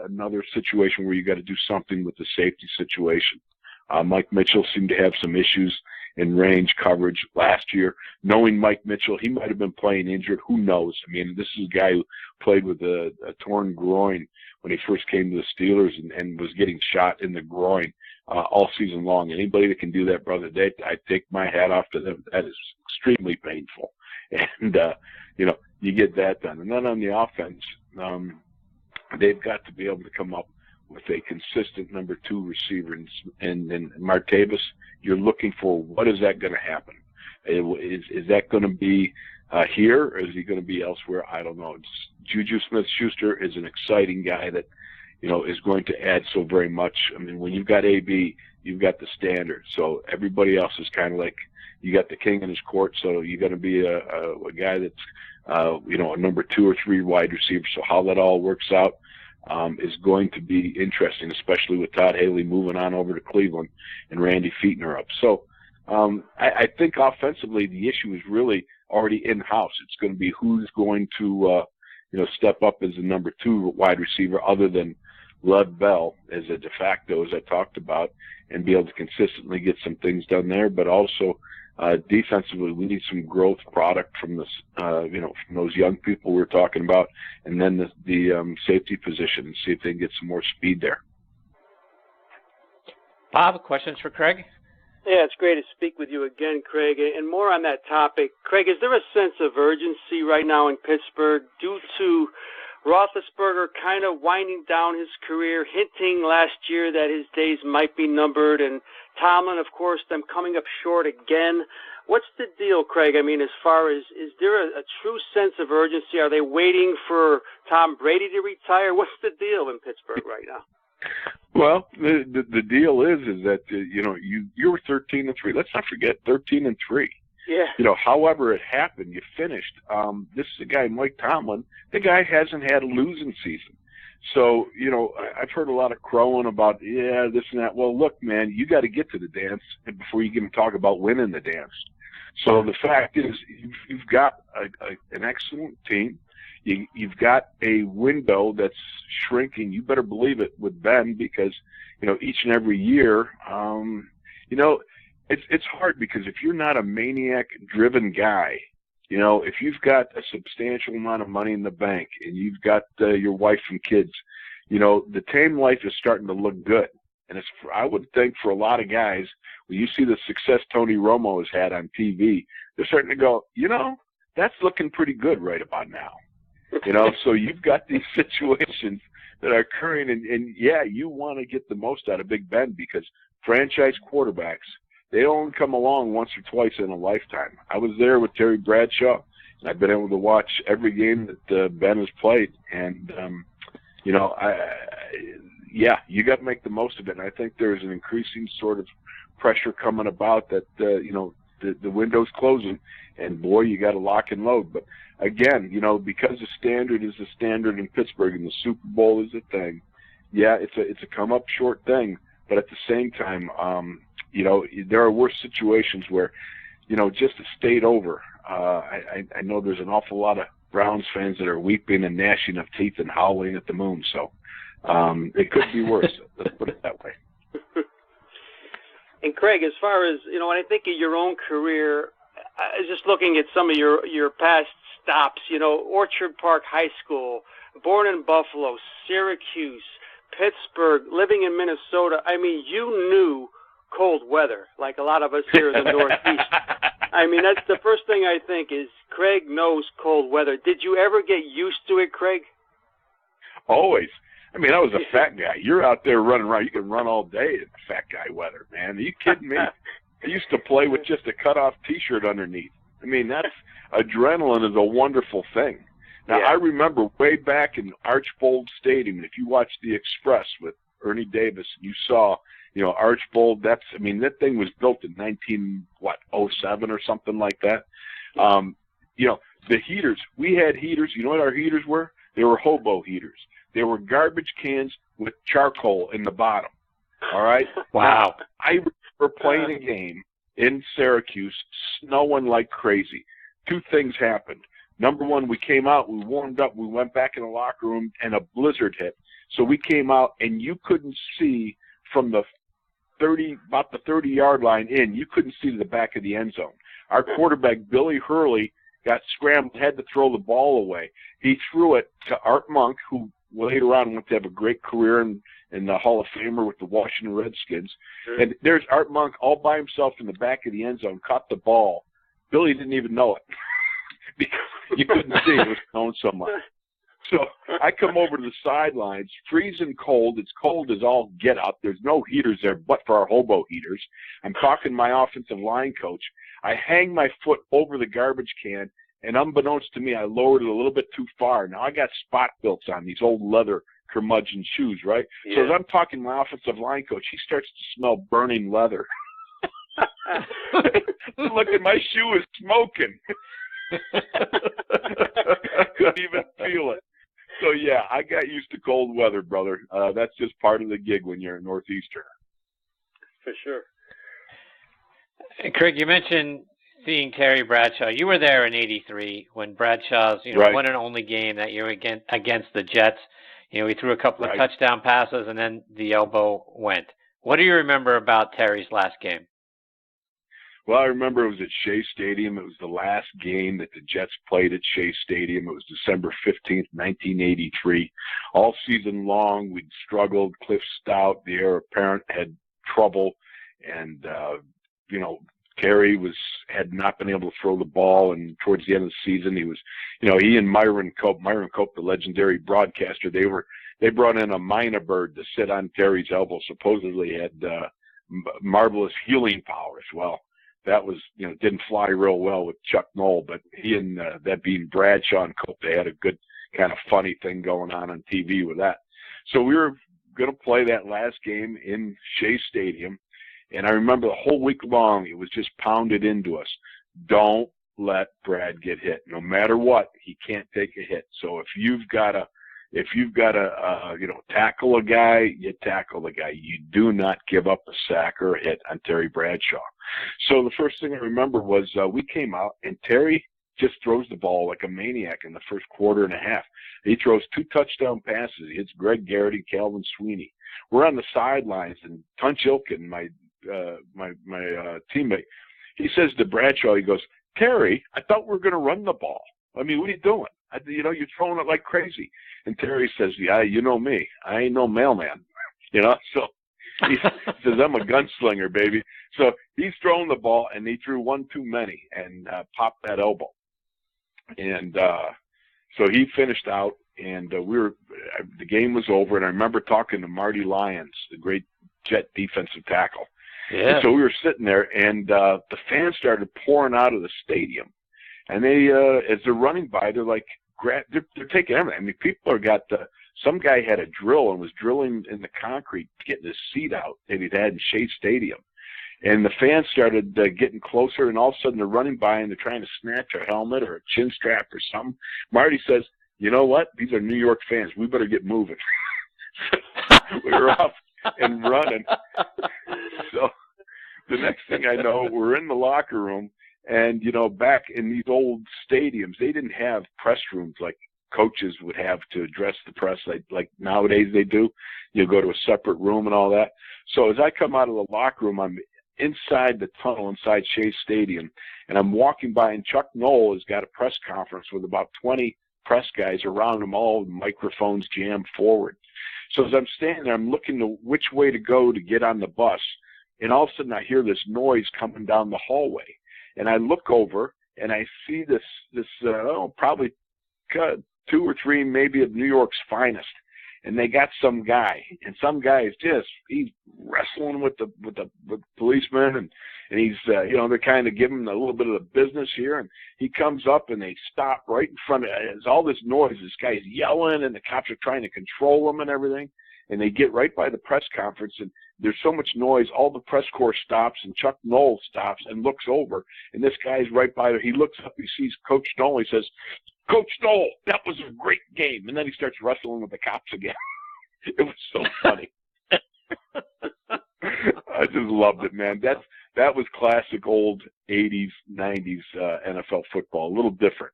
another situation where you got to do something with the safety situation. Mike Mitchell seemed to have some issues in range coverage last year. Knowing Mike Mitchell, he might have been playing injured. Who knows? I mean, this is a guy who played with a torn groin when he first came to the Steelers and was getting shot in the groin all season long. Anybody that can do that, brother, I take my hat off to them. That is extremely painful. And, you get that done. And then on the offense, they've got to be able to come up with a consistent number 2 receiver. And Martavis, you're looking for, what is that going to happen? Is that going to be here, or is he going to be elsewhere? I don't know. Juju Smith-Schuster is an exciting guy that, is going to add so very much. I mean, when you've got AB, you've got the standard. So everybody else is kind of like, you got the king in his court. So you're going to be a guy that's, a number 2 or 3 wide receiver. So how that all works out is going to be interesting, especially with Todd Haley moving on over to Cleveland and Randy Fichtner up. So I think offensively the issue is really already in-house. It's going to be who's going to, step up as the number 2 wide receiver other than Lev Bell as a de facto, as I talked about, and be able to consistently get some things done there. But also defensively, we need some growth product from this, from those young people we're talking about, and then the safety position, and see if they can get some more speed there. Bob, questions for Craig? Yeah, it's great to speak with you again, Craig. And more on that topic, Craig, is there a sense of urgency right now in Pittsburgh due to Roethlisberger kind of winding down his career, hinting last year that his days might be numbered, and Tomlin, of course, them coming up short again? What's the deal, Craig? I mean, as far as, is there a true sense of urgency? Are they waiting for Tom Brady to retire? What's the deal in Pittsburgh right now? Well, the deal is that you were 13-3. Let's not forget 13-3. Yeah. However it happened, you finished. This is a guy, Mike Tomlin. The guy hasn't had a losing season. So, I've heard a lot of crowing about, this and that. Well, look, man, you got to get to the dance before you can talk about winning the dance. So the fact is, you've got an excellent team. You've got a window that's shrinking. You better believe it with Ben, because, each and every year, it's hard, because if you're not a maniac-driven guy, if you've got a substantial amount of money in the bank and you've got your wife and kids, the tame life is starting to look good. And I would think for a lot of guys, when you see the success Tony Romo has had on TV, they're starting to go, that's looking pretty good right about now. So you've got these situations that are occurring, and yeah, you want to get the most out of Big Ben because franchise quarterbacks, they only come along once or twice in a lifetime. I was there with Terry Bradshaw, and I've been able to watch every game that Ben has played, and you got to make the most of it. And I think there's an increasing sort of pressure coming about that the window's closing, and boy, you got to lock and load. But again, because the standard is the standard in Pittsburgh and the Super Bowl is a thing, yeah, it's a come up short thing. But at the same time, there are worse situations where, just a state over. I know there's an awful lot of Browns fans that are weeping and gnashing of teeth and howling at the moon. So it could be worse. Let's put it that way. And Craig, as far as, when I think of your own career, I was just looking at some of your past stops, Orchard Park High School, born in Buffalo, Syracuse, Pittsburgh, living in Minnesota. I mean, you knew cold weather, like a lot of us here in the Northeast. I mean, that's the first thing I think is Craig knows cold weather. Did you ever get used to it, Craig? Always. I mean, I was a fat guy. You're out there running around. You can run all day in fat guy weather, man. Are you kidding me? I used to play with just a cut-off T-shirt underneath. I mean, that's adrenaline is a wonderful thing. Now, I remember way back in Archbold Stadium, if you watched The Express with Ernie Davis, you saw, Archbold, that thing was built in 1907 or something like that. The heaters, we had heaters. You know what our heaters were? They were hobo heaters. They were garbage cans with charcoal in the bottom. All right? Wow. Now, I remember playing a game in Syracuse, snowing like crazy. Two things happened. Number one, we came out, we warmed up, we went back in the locker room, and a blizzard hit. So we came out, and you couldn't see from about the 30-yard line in, you couldn't see to the back of the end zone. Our quarterback, Billy Hurley, got scrambled, had to throw the ball away. He threw it to Art Monk, who later on went to have a great career in the Hall of Famer with the Washington Redskins. Sure. And there's Art Monk all by himself in the back of the end zone, caught the ball. Billy didn't even know it because you couldn't see it was snowing so much. So I come over to the sidelines, freezing cold. It's cold as all get up. There's no heaters there but for our hobo heaters. I'm talking to my offensive line coach. I hang my foot over the garbage can, and unbeknownst to me, I lowered it a little bit too far. Now I got spot builts on these old leather curmudgeon shoes, right? Yeah. So as I'm talking to my offensive line coach, he starts to smell burning leather. Look at my shoe is smoking. Couldn't even feel it. So, yeah, I got used to cold weather, brother. That's just part of the gig when you're a Northeasterner. For sure. Craig, you mentioned seeing Terry Bradshaw. You were there in '83 when Bradshaw's right. one and only game that year against the Jets. He threw a couple of touchdown passes, and then the elbow went. What do you remember about Terry's last game? Well, I remember it was at Shea Stadium. It was the last game that the Jets played at Shea Stadium. It was December 15th, 1983. All season long, we'd struggled. Cliff Stout, the heir apparent, had trouble. And, Terry had not been able to throw the ball. And towards the end of the season, he was, he and Myron Cope, the legendary broadcaster, they brought in a mynah bird to sit on Terry's elbow, supposedly had marvelous healing powers. Well, that was, didn't fly real well with Chuck Noll, but he and that being Bradshaw and Cope, they had a good kind of funny thing going on TV with that. So we were going to play that last game in Shea Stadium, and I remember the whole week long it was just pounded into us. Don't let Brad get hit. No matter what, he can't take a hit. So if you've got to tackle a guy, you tackle the guy. You do not give up a sack or a hit on Terry Bradshaw. So the first thing I remember was we came out, and Terry just throws the ball like a maniac in the first quarter and a half. He throws 2 touchdown passes. He hits Greg Garrett and Calvin Sweeney. We're on the sidelines, and Tunch Ilkin, my teammate, he says to Bradshaw, he goes, "Terry, I thought we were going to run the ball. I mean, what are you doing? You're throwing it like crazy." And Terry says, "Yeah, you know me. I ain't no mailman." So He says, I'm a gunslinger, baby. So he's throwing the ball, and he threw one too many and popped that elbow. And so he finished out, and the game was over. And I remember talking to Marty Lyons, the great Jet defensive tackle. Yeah. And so we were sitting there, and the fans started pouring out of the stadium. And they, as they're running by, they're like, they're taking everything. I mean, people have got some guy had a drill and was drilling in the concrete, getting his seat out that he'd had in Shea Stadium. And the fans started getting closer, and all of a sudden they're running by and they're trying to snatch a helmet or a chin strap or something. Marty says, you know what? These are New York fans. We better get moving. We were off and running. So the next thing I know, we're in the locker room, and, back in these old stadiums, they didn't have press rooms like coaches would have to address the press like nowadays they do. You go to a separate room and all that. So as I come out of the locker room, I'm inside the tunnel inside Shea Stadium, and I'm walking by, and Chuck Noll has got a press conference with about 20 press guys around him, all microphones jammed forward. So as I'm standing there, I'm looking to which way to go to get on the bus, and all of a sudden I hear this noise coming down the hallway, and I look over and I see this probably 2 or 3 maybe of New York's finest. And they got some guy, and some guy is he's wrestling with the policeman, and he's, they're kind of giving him a little bit of the business here, and he comes up and they stop right in front of it. There's all this noise. This guy's yelling, and the cops are trying to control him and everything. And they get right by the press conference, and there's so much noise, all the press corps stops, and Chuck Noll stops and looks over, and this guy's right by there. He looks up, he sees Coach Noll, he says, Coach Noll, that was a great game. And then he starts wrestling with the cops again. It was so funny. I just loved it, man. That was classic old 80s, 90s NFL football, a little different.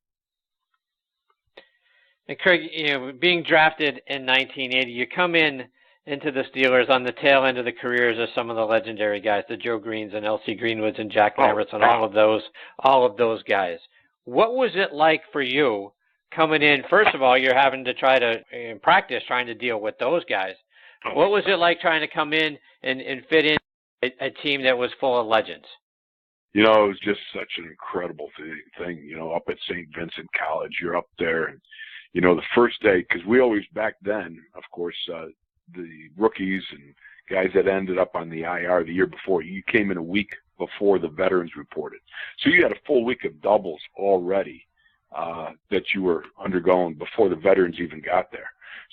And Craig, being drafted in 1980, you come into the Steelers on the tail end of the careers of some of the legendary guys, the Joe Greens and L.C. Greenwoods and Jack Lamberts and all of those guys. What was it like for you coming in? First of all, you're having to try to, in practice, trying to deal with those guys. What was it like trying to come in and fit in a team that was full of legends? It was just such an incredible thing, up at St. Vincent College. You're up there, and, the first day, because we always, back then, of course, the rookies and guys that ended up on the IR the year before, you came in a week before the veterans reported. So you had a full week of doubles already that you were undergoing before the veterans even got there.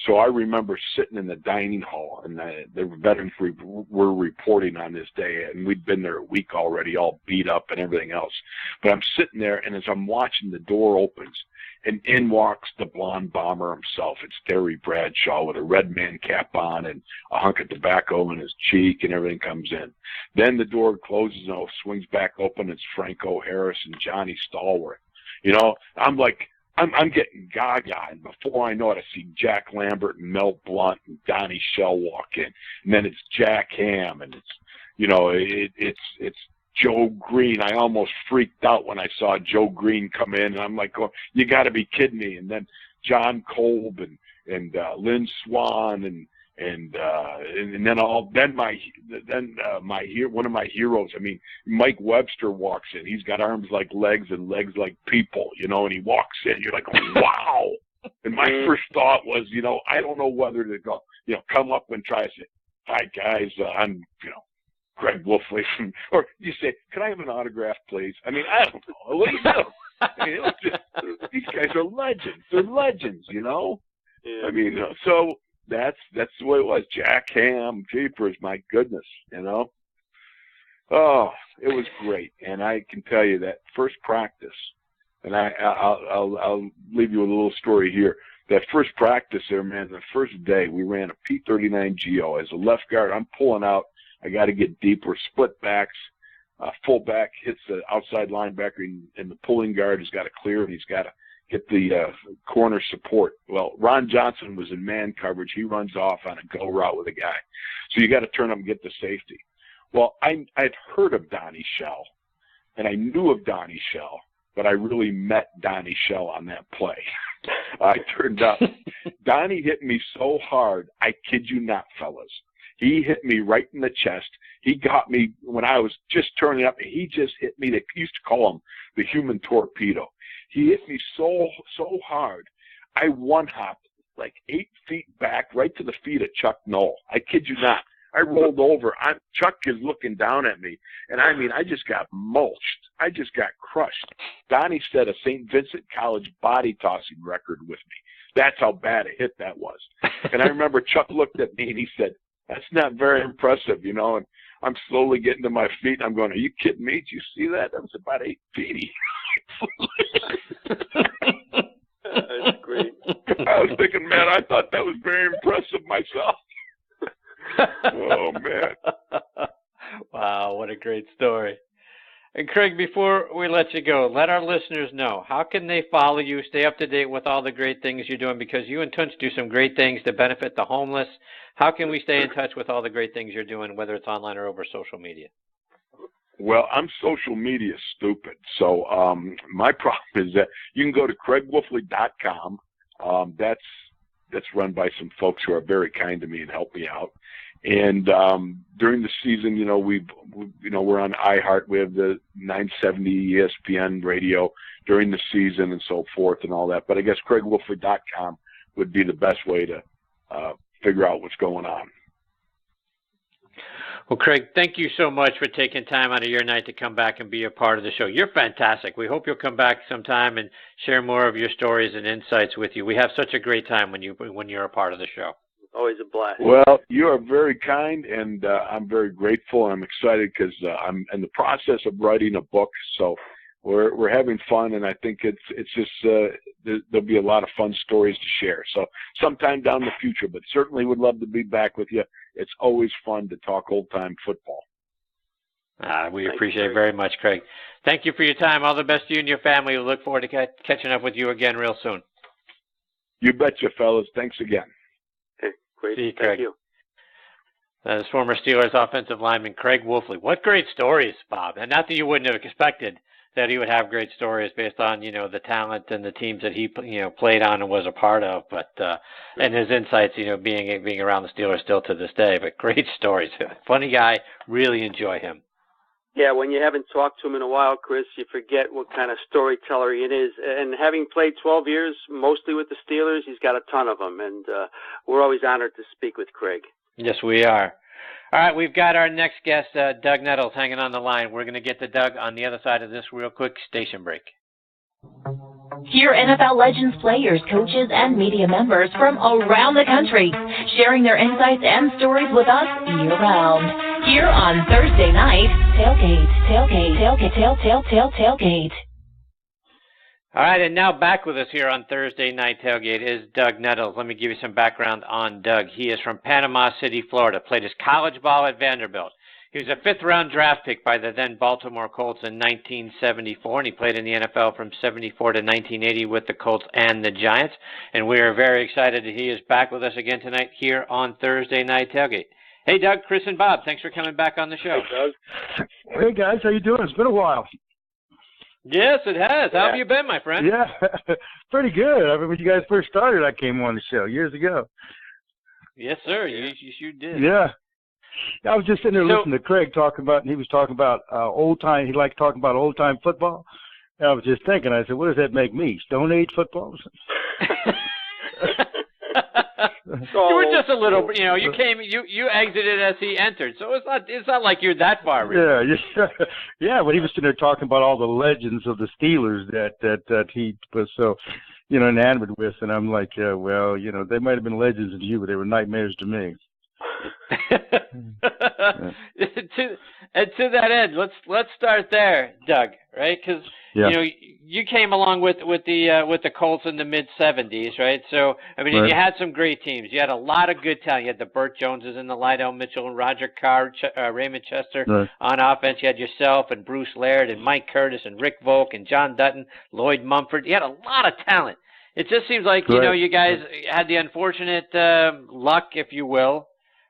So I remember sitting in the dining hall, and the veterans were reporting on this day, and we'd been there a week already, all beat up and everything else. But I'm sitting there, and as I'm watching, the door opens, and in walks the blonde bomber himself. It's Terry Bradshaw with a red man cap on and a hunk of tobacco in his cheek, and everything comes in. Then the door closes and swings back open. It's Franco Harris and Johnny Stallworth. I'm like, I'm getting gaga, and before I know it, I see Jack Lambert and Mel Blount and Donnie Shell walk in, and then it's Jack Ham, and it's Joe Green. I almost freaked out when I saw Joe Green come in, and I'm like, oh, you got to be kidding me. And then John Kolb and Lynn Swan and then one of my heroes. I mean, Mike Webster walks in. He's got arms like legs and legs like people, and he walks in. You're like, oh, wow. And my first thought was, I don't know whether to go, come up and try to say, hi guys, I'm, Craig Wolfley, or you say, can I have an autograph, please? I mean, I don't know. What do you do? I mean, it was just, these guys are legends. They're legends, Yeah. I mean, so that's the way it was. Jack Ham, jeepers, my goodness, Oh, it was great. And I can tell you that first practice, and I'll leave you with a little story here. That first practice there, man, the first day, we ran a P39 Geo. As a left guard, I'm pulling out. I got to get deep. We're split backs. Fullback hits the outside linebacker, and the pulling guard has got to clear, and he's got to get the corner support. Well, Ron Johnson was in man coverage. He runs off on a go route with a guy. So you got to turn up and get the safety. Well, I'd heard of Donnie Shell, and I knew of Donnie Shell, but I really met Donnie Shell on that play. I turned up. Donnie hit me so hard, I kid you not, fellas. He hit me right in the chest. He got me when I was just turning up. He just hit me. They used to call him the human torpedo. He hit me so hard. I one-hopped like 8 feet back right to the feet of Chuck Noll. I kid you not. I rolled over. Chuck is looking down at me. And, I mean, I just got mulched. I just got crushed. Donnie set a St. Vincent College body tossing record with me. That's how bad a hit that was. And I remember Chuck looked at me and he said, "That's not very impressive, you know." And I'm slowly getting to my feet. And I'm going, "Are you kidding me? Did you see that? That was about 8 feet." That's great. I was thinking, man, I thought that was very impressive myself. Oh, man. Wow, what a great story. And Craig, before we let you go, let our listeners know, how can they follow you, stay up to date with all the great things you're doing? Because you and Tunch do some great things to benefit the homeless. How can we stay in touch with all the great things you're doing, whether it's online or over social media? Well, I'm social media stupid. So my problem is that you can go to craigwolfley.com. That's run by some folks who are very kind to me and help me out. And during the season, you know, we're on iHeart. We have the 970 ESPN radio during the season and so forth and all that. But I guess craigwolfley.com would be the best way to figure out what's going on. Well, Craig, thank you so much for taking time out of your night to come back and be a part of the show. You're fantastic. We hope you'll come back sometime and share more of your stories and insights with you. We have such a great time when you're a part of the show. Always a blast. Well, you are very kind, and I'm very grateful. I'm excited because I'm in the process of writing a book, so we're having fun, and I think it's just there'll be a lot of fun stories to share. So sometime down the future, but certainly would love to be back with you. It's always fun to talk old-time football. We appreciate it very much, Craig. Thank you for your time. All the best to you and your family. We look forward to catching up with you again real soon. You betcha, fellas. Thanks again. Okay, great. See you, Craig. Thank you. That is former Steelers offensive lineman Craig Wolfley. What great stories, Bob. And not that you wouldn't have expected that he would have great stories based on, the talent and the teams that he, played on and was a part of, but, and his insights, being around the Steelers still to this day, but great stories. Funny guy, really enjoy him. Yeah, when you haven't talked to him in a while, Chris, you forget what kind of storyteller he is. And having played 12 years, mostly with the Steelers, he's got a ton of them, and we're always honored to speak with Craig. Yes, we are. All right, we've got our next guest, Doug Nettles, hanging on the line. We're going to get to Doug on the other side of this real quick station break. Hear NFL Legends players, coaches, and media members from around the country sharing their insights and stories with us year-round. Here on Thursday Night Tailgate. All right, and now back with us here on Thursday Night Tailgate is Doug Nettles. Let me give you some background on Doug. He is from Panama City, Florida, played his college ball at Vanderbilt. He was a fifth-round draft pick by the then Baltimore Colts in 1974, and he played in the NFL from 74 to 1980 with the Colts and the Giants. And we are very excited that he is back with us again tonight here on Thursday Night Tailgate. Hey, Doug, Chris, and Bob, thanks for coming back on the show. Hey, Doug. Hey, guys, how you doing? It's been a while. Yes, it has. How have you been, my friend? Yeah, pretty good. I mean, when you guys first started, I came on the show years ago. Yes, sir. You sure did. Yeah. I was just sitting there listening to Craig talking about, and he was talking about old time. He liked talking about old time football. And I was just thinking, I said, what does that make me? Stone Age football? You were just a little, you exited as he entered, so it's not like you're that far removed. Yeah. But he was sitting there talking about all the legends of the Steelers that he was so, enamored with, and I'm like, well, they might have been legends to you, but they were nightmares to me. To that end, let's start there, Doug. Right? Because you came along with the Colts in the mid '70s, right? So I mean, you had some great teams. You had a lot of good talent. You had the Burt Joneses and the Lydell Mitchell and Roger Carr, Raymond Chester on offense. You had yourself and Bruce Laird and Mike Curtis and Rick Volk and John Dutton, Lloyd Mumford. You had a lot of talent. It just seems like you guys had the unfortunate luck, if you will,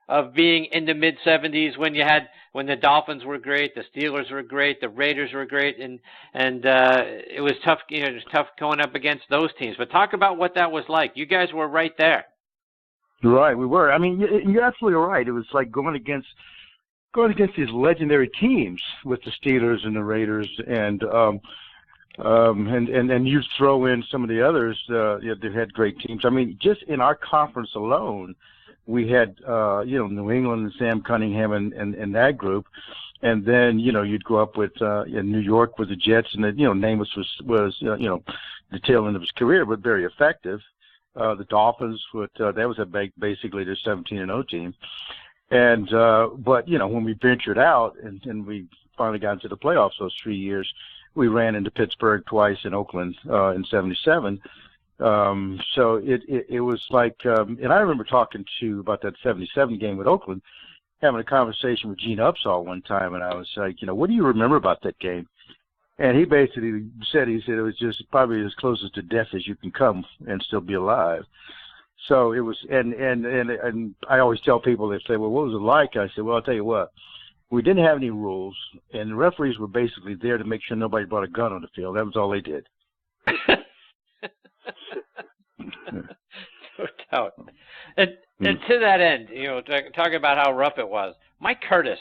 of being in the mid '70s when the Dolphins were great, the Steelers were great, the Raiders were great, and it was tough. It was tough going up against those teams. But talk about what that was like. You guys were right there. Right, we were. I mean, you're absolutely right. It was like going against these legendary teams with the Steelers and the Raiders, and you throw in some of the others that had great teams. I mean, just in our conference alone, we had New England and Sam Cunningham and that group, and then you'd go up with in New York with the Jets, and then Namath was the tail end of his career, but very effective. The Dolphins, that was basically their 17-0 team. And but when we ventured out and we finally got into the playoffs those 3 years, we ran into Pittsburgh twice and Oakland in '77. So it was like, and I remember talking about that '77 game with Oakland, having a conversation with Gene Upsall one time, and I was like, what do you remember about that game? And he basically said it was just probably as close to death as you can come and still be alive. So it was, and I always tell people, they say, well, what was it like? I said, well, I'll tell you what, we didn't have any rules, and the referees were basically there to make sure nobody brought a gun on the field. That was all they did. No doubt. And to that end, talking about how rough it was, Mike Curtis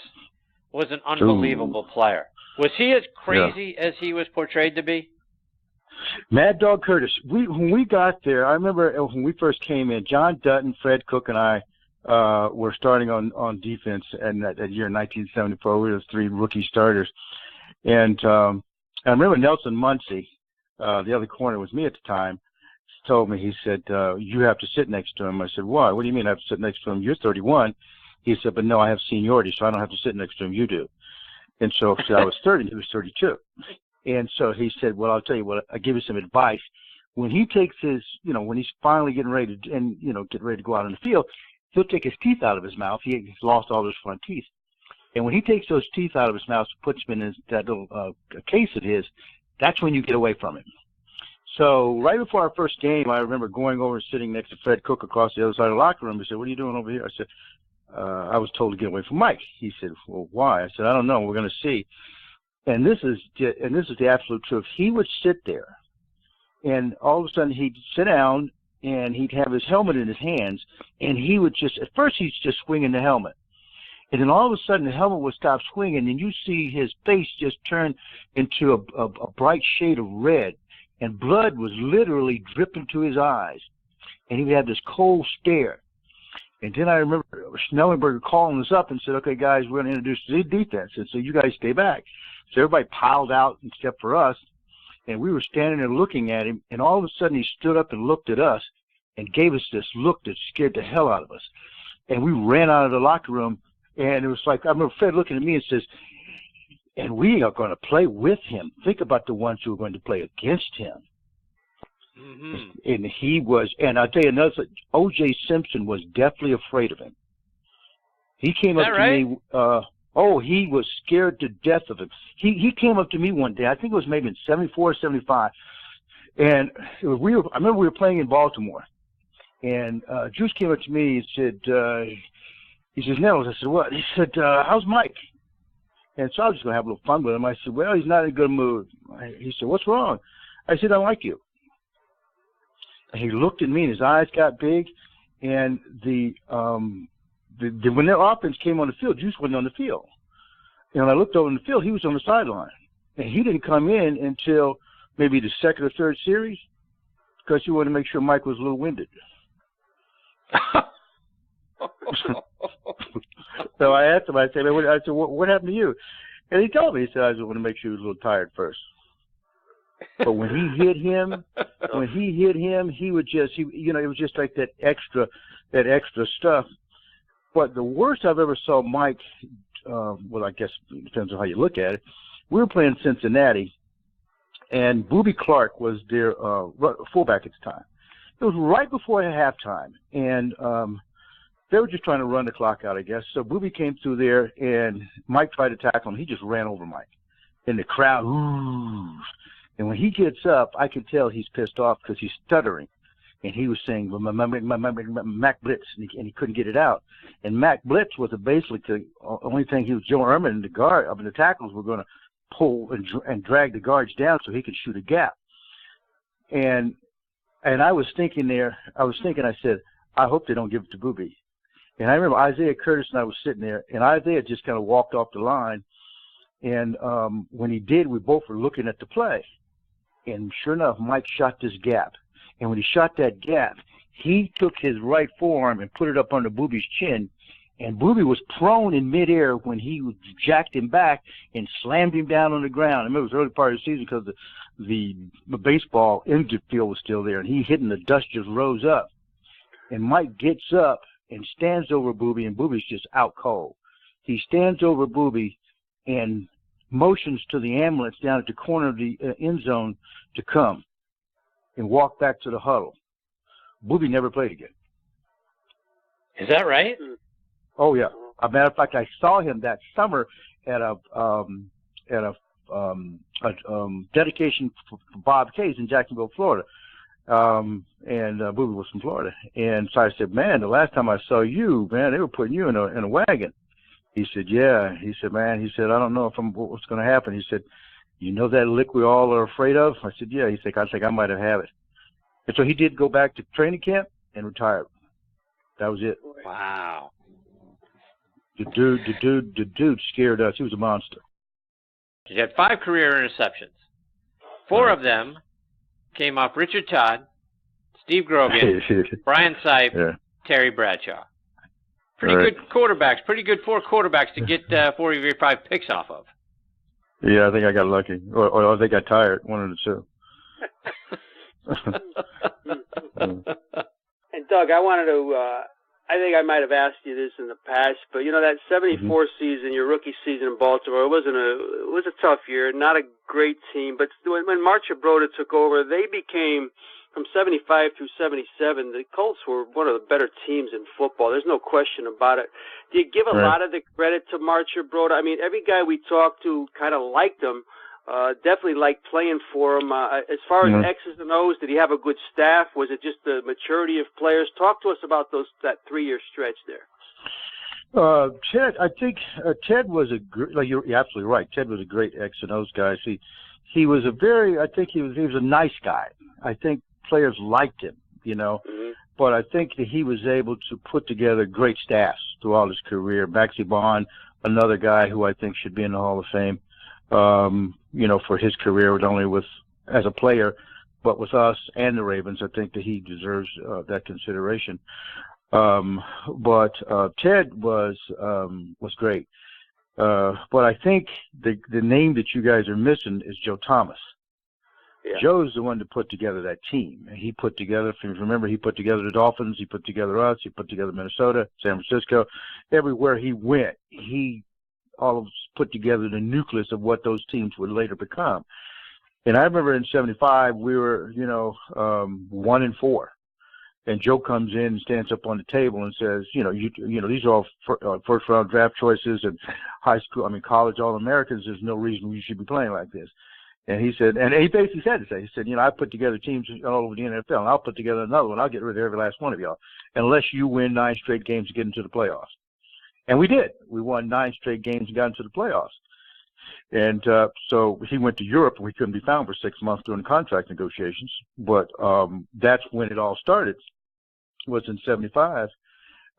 was an unbelievable player. Was he as crazy as he was portrayed to be? Mad Dog Curtis. When we got there, I remember when we first came in, John Dutton, Fred Cook, and I were starting on defense in that year, 1974. We were the 3 rookie starters. And I remember Nelson Muncie, the other corner was me at the time, told me, he said, you have to sit next to him. I said, why? What do you mean I have to sit next to him? You're 31. He said, but no, I have seniority, so I don't have to sit next to him. You do. And so I was 30, he was 32. And so he said, well, I'll tell you what, I'll give you some advice. When he takes his, when he's finally getting ready to go out on the field, he'll take his teeth out of his mouth. He's lost all his front teeth. And when he takes those teeth out of his mouth and puts them in that little case of his, that's when you get away from him. So right before our first game, I remember going over and sitting next to Fred Cook across the other side of the locker room. He said, what are you doing over here? I said, I was told to get away from Mike. He said, well, why? I said, I don't know. We're going to see. And this is the absolute truth. He would sit there, and all of a sudden he'd sit down, and he'd have his helmet in his hands, and he would at first he's just swinging the helmet. And then all of a sudden the helmet would stop swinging, and you see his face just turn into a bright shade of red, and blood was literally dripping to his eyes. And he would have this cold stare. And then I remember Schnellenberger calling us up and said, okay, guys, we're going to introduce the defense. And so you guys stay back. So everybody piled out except for us. And we were standing there looking at him. And all of a sudden he stood up and looked at us and gave us this look that scared the hell out of us. And we ran out of the locker room. And it was like, I remember Fred looking at me and says, and we are going to play with him. Think about the ones who are going to play against him. Mm-hmm. And he was, and I'll tell you another thing, O.J. Simpson was deathly afraid of him. He came up to me, he was scared to death of him. He came up to me one day, I think it was maybe in 74, 75, and I remember we were playing in Baltimore, and Juice came up to me and said, he says, Nettles, I said, what? He said, how's Mike? And so I was just going to have a little fun with him. I said, well, he's not in a good mood. He said, what's wrong? I said, I like you. And he looked at me, and his eyes got big. And when their offense came on the field, Juice wasn't on the field. And when I looked over in the field, he was on the sideline. And he didn't come in until maybe the second or third series because he wanted to make sure Mike was a little winded. So I asked him, I said, what happened to you? And he told me, he said, I just want to make sure he was a little tired first. But when he hit him, he would just, it was just like that extra stuff. But the worst I've ever saw Mike, well, I guess it depends on how you look at it. We were playing Cincinnati, and Boobie Clark was their fullback at the time. It was right before halftime, and they were just trying to run the clock out, I guess. So Boobie came through there, and Mike tried to tackle him. He just ran over Mike. And the crowd, ooh. And when he gets up, I can tell he's pissed off because he's stuttering. And he was saying, Mac Blitz, and he couldn't get it out. And Mac Blitz was basically the only thing he was, Joe Ehrman and the tackles were going to pull and drag the guards down so he could shoot a gap. And I was thinking, I said, I hope they don't give it to Boobie. And I remember Isaiah Curtis and I was sitting there, and Isaiah just kind of walked off the line. And when he did, we both were looking at the play. And sure enough, Mike shot this gap. And when he shot that gap, he took his right forearm and put it up under Boobie's chin. And Boobie was prone in midair when he jacked him back and slammed him down on the ground. I remember it was the early part of the season because the baseball infield was still there. And he hit and the dust just rose up. And Mike gets up and stands over Boobie, and Boobie's just out cold. He stands over Boobie and motions to the ambulance down at the corner of the end zone to come and walk back to the huddle. Boobie never played again. Is that right? Oh yeah. As a matter of fact, I saw him that summer at a dedication for Bob Case in Jacksonville, Florida. And Boobie was from Florida. And so I said, man, the last time I saw you, man, they were putting you in a wagon. He said, yeah. He said, man, I don't know what's going to happen. He said, you know that lick we all are afraid of? I said, yeah. He said, I think I might have it. And so he did go back to training camp and retired. That was it. Wow. The dude scared us. He was a monster. He had 5 career interceptions. 4 of them came off Richard Todd, Steve Grogan, Brian Sipe, Terry Bradshaw. Pretty good quarterbacks. Pretty good 4 quarterbacks to get 4 of your 5 picks off of. Yeah, I think I got lucky. Or I think I got tired. One of the two. And Doug, I wanted to, I think I might have asked you this in the past, but you know that 74 season, your rookie season in Baltimore, it was a tough year, not a great team, but when Marcia Broda took over, they became, from 75 through 77, the Colts were one of the better teams in football. There's no question about it. Do you give a lot of the credit to Marcia Broda? I mean, every guy we talked to kind of liked him. Definitely liked playing for him. As far as X's and O's, did he have a good staff? Was it just the maturity of players? Talk to us about that 3-year stretch there. Ted, I think Ted was you're absolutely right. Ted was a great X and O's guy. He was a he was a nice guy. I think players liked him, you know. But I think that he was able to put together great staffs throughout his career. Maxie Bond, another guy who I think should be in the Hall of Fame. You know, for his career, not only as a player, but with us and the Ravens, I think that he deserves that consideration. But Ted was great. But I think the name that you guys are missing is Joe Thomas. Yeah. Joe's the one that put together that team. He put together, if you remember, he put together the Dolphins, he put together us, he put together Minnesota, San Francisco. Everywhere he went, he all of us put together the nucleus of what those teams would later become. And I remember in 75, we were, 1-4. And Joe comes in and stands up on the table and says, these are all first round draft choices and college All-Americans. There's no reason we should be playing like this. And he said, and he basically said, I put together teams all over the NFL, and I'll put together another one. I'll get rid of every last one of y'all, unless you win 9 straight games to get into the playoffs. And we did. We won 9 straight games and got into the playoffs. And so he went to Europe, and we couldn't be found for 6 months during contract negotiations. But that's when it all started, was in 75.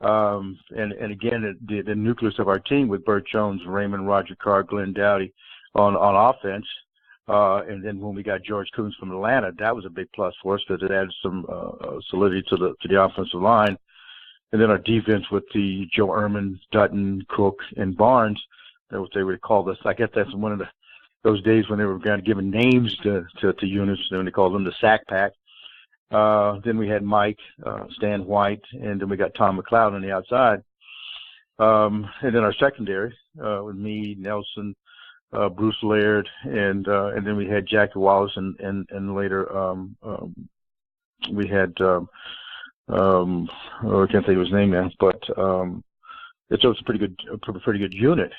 And again, the nucleus of our team with Burt Jones, Raymond, Roger Carr, Glenn Dowdy on offense. And then when we got George Coons from Atlanta, that was a big plus for us because it added some solidity to the offensive line. And then our defense with the Joe Ehrman, Dutton, Cook, and Barnes, that's what they would call us. I guess that's one of those days when they were kind of giving names to units, and they called them the Sack Pack. Then we had Mike, Stan White, and then we got Tom McLeod on the outside. And then our secondary with me, Nelson, Bruce Laird, and then we had Jackie Wallace, and later we had I can't think of his name now, but it's a pretty good unit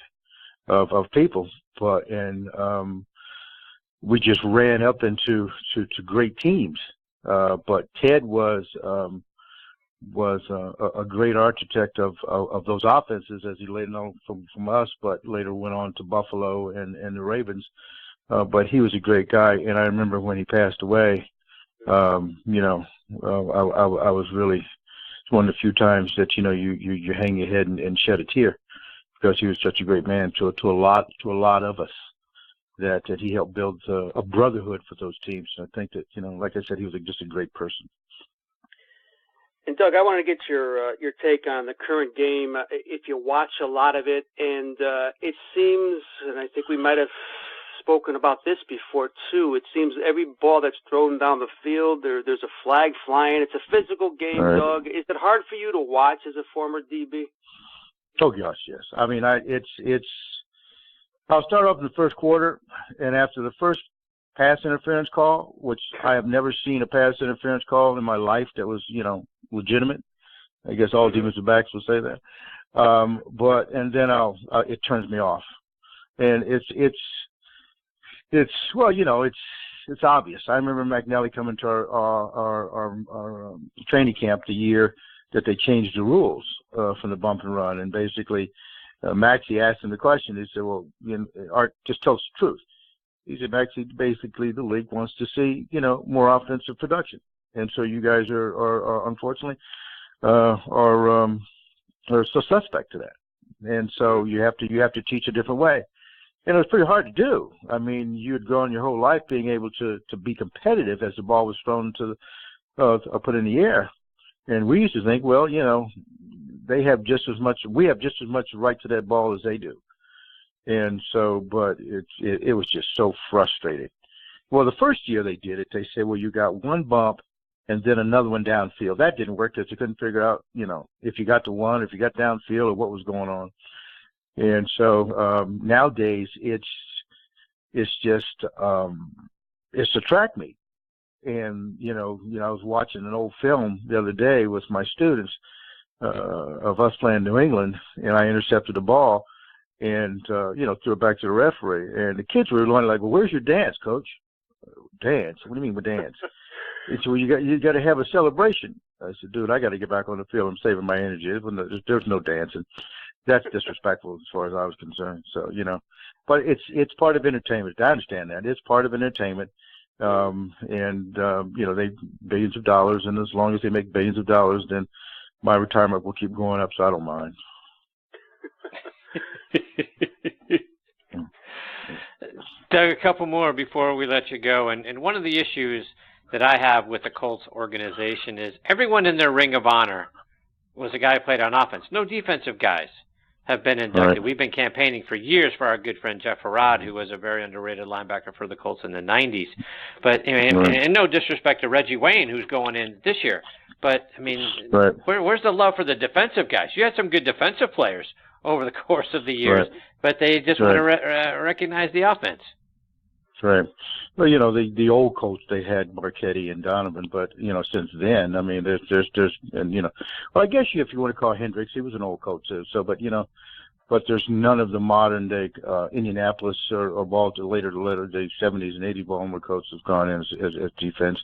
of people. But we just ran up into great teams. But Ted was a great architect of those offenses as he laid on from us, but later went on to Buffalo and the Ravens. But he was a great guy, and I remember when he passed away, I was really one of the few times that you hang your head and shed a tear, because he was such a great man to a lot of us, that he helped build a brotherhood for those teams. And I think that, like I said, he was just a great person. And Doug, I want to get your take on the current game. If you watch a lot of it, and it seems, and I think we might have spoken about this before too, it seems every ball that's thrown down the field, there's a flag flying. It's a physical game, right. Doug. Is it hard for you to watch as a former DB? Oh gosh, yes. I mean, I'll start off in the first quarter, and after the first pass interference call, which I have never seen a pass interference call in my life that was, legitimate. I guess all defensive backs will say that. And then it turns me off. And it's obvious. I remember McNally coming to our training camp the year that they changed the rules from the bump and run, and basically Maxie asked him the question. He said, "Well, Art, just tell us the truth." He said, "Maxie, basically the league wants to see more offensive production, and so you guys are unfortunately are so suspect to that, and so you have to teach a different way." And it was pretty hard to do. I mean, you had grown your whole life being able to be competitive as the ball was thrown to or put in the air. And we used to think, well, we have just as much right to that ball as they do. And so, but it was just so frustrating. Well, the first year they did it, they said, well, you got one bump and then another one downfield. That didn't work because they couldn't figure out, if you got to one, if you got downfield, or what was going on. And so nowadays it's just it's a track meet. And I was watching an old film the other day with my students of us playing New England, and I intercepted the ball and threw it back to the referee. And the kids were like, "Well, where's your dance, coach?" "Dance? What do you mean with dance?" He said, "Well, you got to have a celebration." I said, "Dude, I got to get back on the field. I'm saving my energy. There's no dancing." That's disrespectful as far as I was concerned. So, but it's part of entertainment. I understand that. It's part of entertainment. They billions of dollars, and as long as they make billions of dollars, then my retirement will keep going up, so I don't mind. Doug, a couple more before we let you go. And one of the issues that I have with the Colts organization is everyone in their ring of honor was a guy who played on offense. No defensive guys have been inducted. Right. We've been campaigning for years for our good friend Jeff Harrod, who was a very underrated linebacker for the Colts in the 90s. But and no disrespect to Reggie Wayne, who's going in this year. But, I mean, where's the love for the defensive guys? You had some good defensive players over the course of the years, but they just want to recognize the offense. That's right. Well, the old Colts, they had Marchetti and Donovan, but, since then, I mean, there's well, I guess if you want to call Hendricks, he was an old coach too. So, but there's none of the modern day Indianapolis or Baltimore later the 70s and 80s Baltimore coaches have gone in as defense.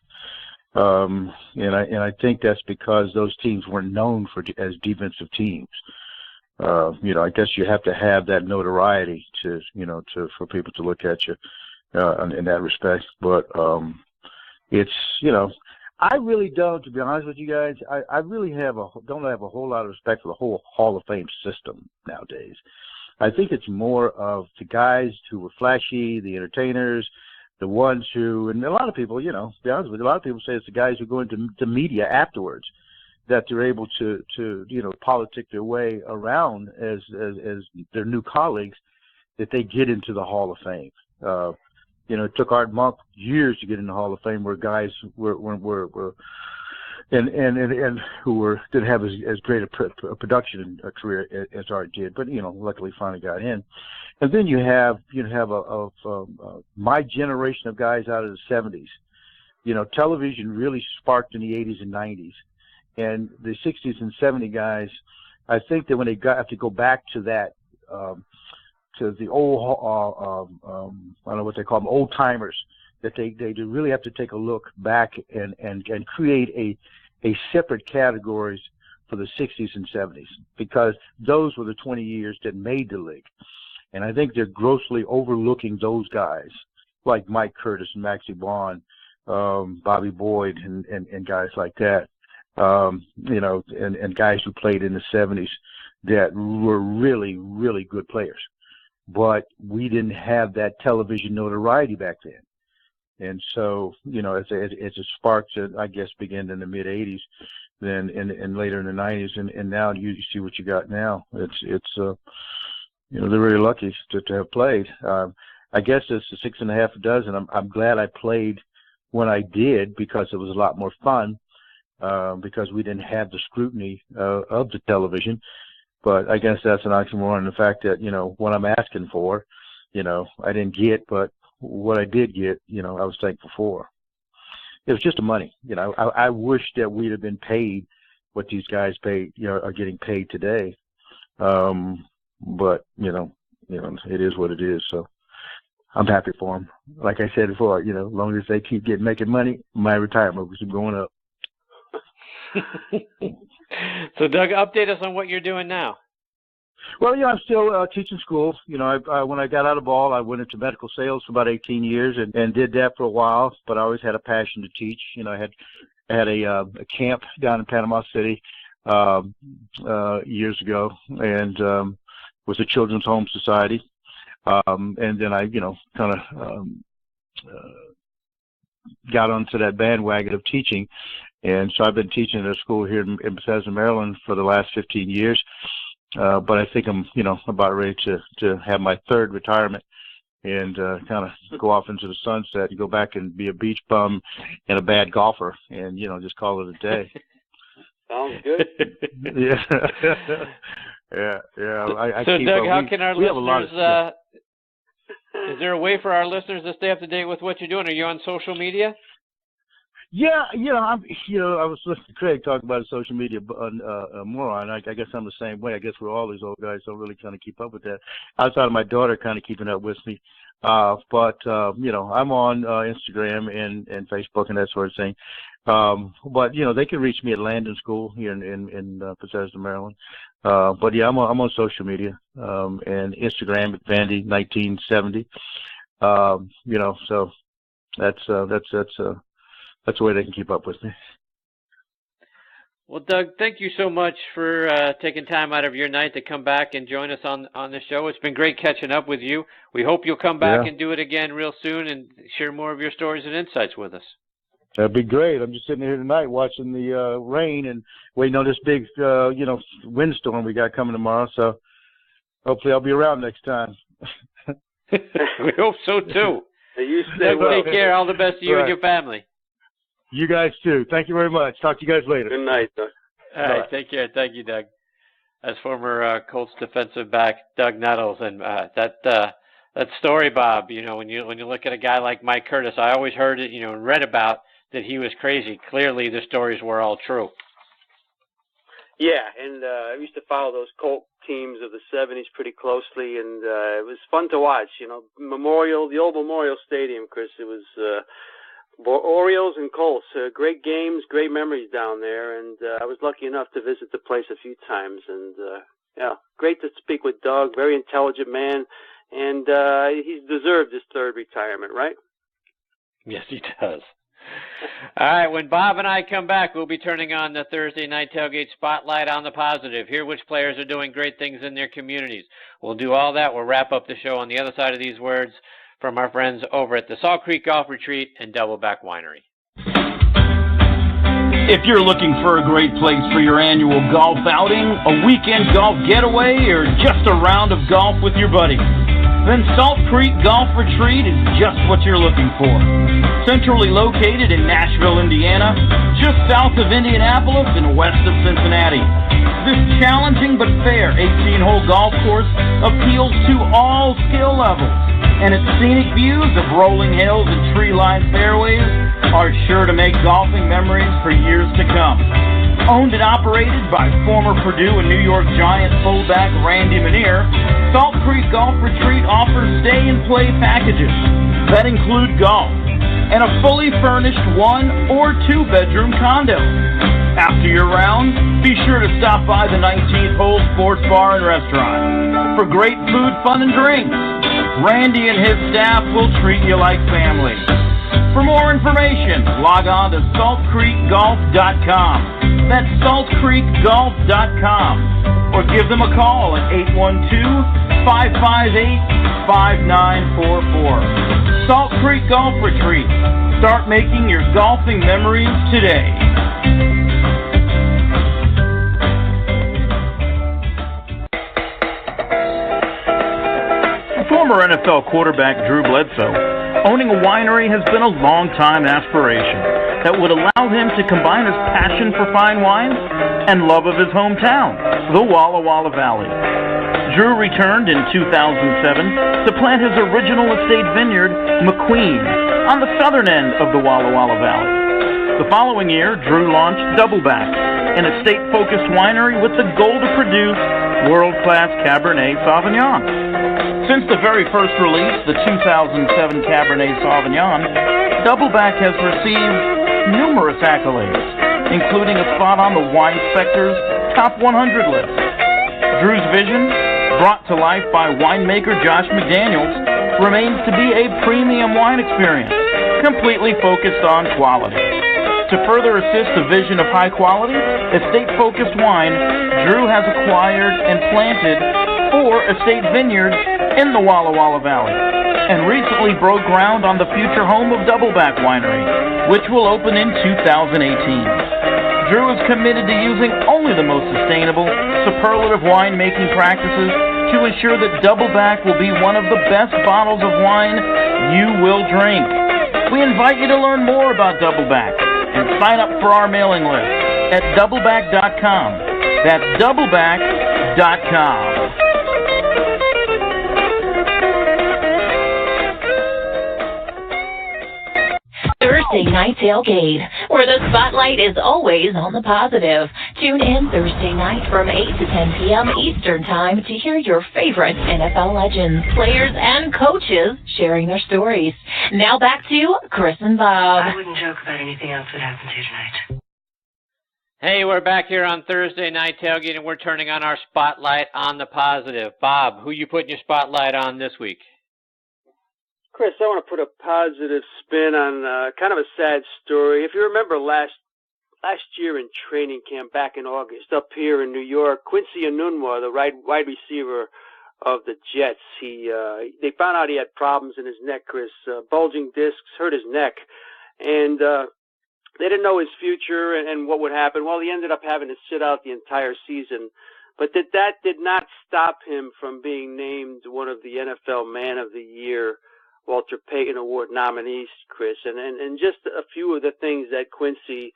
And I think that's because those teams weren't known as defensive teams. I guess you have to have that notoriety for people to look at you. In that respect, but it's I really don't, to be honest with you guys. I really don't have a whole lot of respect for the whole Hall of Fame system nowadays. I think it's more of the guys who were flashy, the entertainers, the ones who, and a lot of people, to be honest with you, a lot of people say it's the guys who go into the media afterwards that they're able to politic their way around as their new colleagues, that they get into the Hall of Fame. It took Art Monk years to get in the Hall of Fame, where guys were and who didn't have as great a production career as Art did, but luckily finally got in. And then you have my generation of guys out of the 70s. Television really sparked in the 80s and 90s, and the 60s and 70s guys. I think that when they have to go back to that. To the old, I don't know what they call them, old timers, that they do really have to take a look back and create a separate categories for the 60s and 70s, because those were the 20 years that made the league. And I think they're grossly overlooking those guys like Mike Curtis and Maxie Vaughn, Bobby Boyd and guys like that. and guys who played in the 70s that were really, really good players. But we didn't have that television notoriety back then. And so, as it sparked, I guess, began in the mid 80s, then and later in the 90s, and now you see what you got now. It's they're really lucky to have played. I guess it's a 6.5 dozen. I'm glad I played when I did, because it was a lot more fun, because we didn't have the scrutiny of the television. But I guess that's an oxymoron, the fact that, what I'm asking for, I didn't get, but what I did get, I was thankful for. It was just the money. I wish that we'd have been paid what these guys paid, are getting paid today. But, it is what it is. So I'm happy for them. Like I said before, as long as they keep making money, my retirement will keep going up. So, Doug, update us on what you're doing now. Well, I'm still teaching school. When I got out of ball, I went into medical sales for about 18 years and did that for a while. But I always had a passion to teach. I had a camp down in Panama City years ago, and was a Children's Home Society. And then I, kind of got onto that bandwagon of teaching. And so I've been teaching at a school here in Bethesda, Maryland for the last 15 years. But I think I'm, about ready to have my third retirement and kind of go off into the sunset and go back and be a beach bum and a bad golfer and, just call it a day. Sounds good. Yeah. I so, keep, Doug, how can our listeners, is there a way for our listeners to stay up to date with what you're doing? Are you on social media? Yeah, I was listening to Craig talk about social media moron. I guess I'm the same way. I guess we're all these old guys don't really kind of keep up with that. Outside of my daughter kind of keeping up with me. But I'm on Instagram and Facebook and that sort of thing. But, they can reach me at Landon School here in Bethesda, Maryland. But, yeah, I'm on social media and Instagram at Vandy1970. So that's the way they can keep up with me. Well, Doug, thank you so much for taking time out of your night to come back and join us on the show. It's been great catching up with you. We hope you'll come back and do it again real soon and share more of your stories and insights with us. That'd be great. I'm just sitting here tonight watching the rain and waiting on this big, windstorm we got coming tomorrow. So hopefully I'll be around next time. We hope so, too. You stay well. Take care. All the best to you and your family. You guys, too. Thank you very much. Talk to you guys later. Good night, Doug. All right, take care. Thank you, Doug. As former Colts defensive back Doug Nettles, and that story, Bob. When you look at a guy like Mike Curtis, I always heard it, and read about that he was crazy. Clearly, the stories were all true. Yeah, and I used to follow those Colt teams of the 70s pretty closely, and it was fun to watch. The old Memorial Stadium, Chris. It was. Orioles and Colts, great games, great memories down there, and I was lucky enough to visit the place a few times, and great to speak with Doug, very intelligent man, and he's deserved his third retirement, right? Yes, he does. All right, when Bob and I come back, we'll be turning on the Thursday Night Tailgate Spotlight on the Positive, hear which players are doing great things in their communities. We'll do all that. We'll wrap up the show on the other side of these words from our friends over at the Salt Creek Golf Retreat and Doubleback Winery. If you're looking for a great place for your annual golf outing, a weekend golf getaway, or just a round of golf with your buddies, then Salt Creek Golf Retreat is just what you're looking for. Centrally located in Nashville, Indiana, just south of Indianapolis and west of Cincinnati. This challenging but fair 18-hole golf course appeals to all skill levels, and its scenic views of rolling hills and tree-lined fairways are sure to make golfing memories for years to come. Owned and operated by former Purdue and New York Giants fullback Randy Manier, Salt Creek Golf Retreat offers stay-and-play packages that include golf and a fully furnished 1- or 2-bedroom condo. After your round, be sure to stop by the 19th Hole Sports Bar and Restaurant for great food, fun, and drinks. Randy and his staff will treat you like family. For more information, log on to saltcreekgolf.com. That's saltcreekgolf.com. Or give them a call at 812-558-5944. Salt Creek Golf Retreat. Start making your golfing memories today. Former NFL quarterback Drew Bledsoe, owning a winery has been a long-time aspiration that would allow him to combine his passion for fine wines and love of his hometown, the Walla Walla Valley. Drew returned in 2007 to plant his original estate vineyard, McQueen, on the southern end of the Walla Walla Valley. The following year, Drew launched Doubleback, an estate-focused winery with the goal to produce world-class Cabernet Sauvignon. Since the very first release, the 2007 Cabernet Sauvignon, Doubleback has received numerous accolades, including a spot on the Wine Inspector's Top 100 list. Drew's vision, brought to life by winemaker Josh McDaniels, remains to be a premium wine experience, completely focused on quality. To further assist the vision of high quality, estate-focused wine, Drew has acquired and planted 4 estate vineyards in the Walla Walla Valley, and recently broke ground on the future home of Doubleback Winery, which will open in 2018. Drew is committed to using only the most sustainable, superlative winemaking practices to ensure that Doubleback will be one of the best bottles of wine you will drink. We invite you to learn more about Doubleback and sign up for our mailing list at doubleback.com. That's doubleback.com. Thursday Night Tailgate, where the spotlight is always on the positive. Tune in Thursday night from 8 to 10 p.m. Eastern Time to hear your favorite NFL legends, players, and coaches sharing their stories. Now back to Chris and Bob. I wouldn't joke about anything else that happens here tonight. Hey, we're back here on Thursday Night Tailgate, and we're turning on our spotlight on the positive. Bob, who you putting your spotlight on this week? Chris, I want to put a positive spin on kind of a sad story. If you remember last year in training camp back in August up here in New York, Quincy Enunwa, the wide receiver of the Jets, they found out he had problems in his neck, Chris, bulging discs, hurt his neck, and they didn't know his future and what would happen. Well, he ended up having to sit out the entire season, but that did not stop him from being named one of the NFL Man of the Year Walter Payton Award nominees, Chris, and just a few of the things that Quincy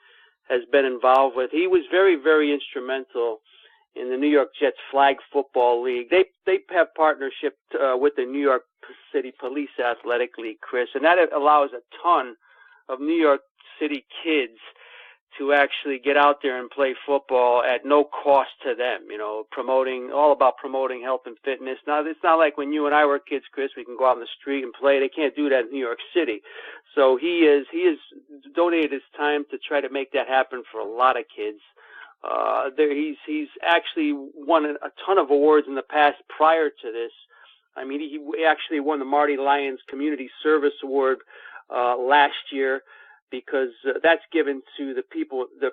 has been involved with. He was very, very instrumental in the New York Jets Flag Football League. They have partnership with the New York City Police Athletic League, Chris, and that allows a ton of New York City kids to actually get out there and play football at no cost to them, all about promoting health and fitness. Now, it's not like when you and I were kids, Chris, we can go out on the street and play. They can't do that in New York City. So he has donated his time to try to make that happen for a lot of kids. He's actually won a ton of awards in the past prior to this. I mean, he actually won the Marty Lyons Community Service Award last year, because that's given to the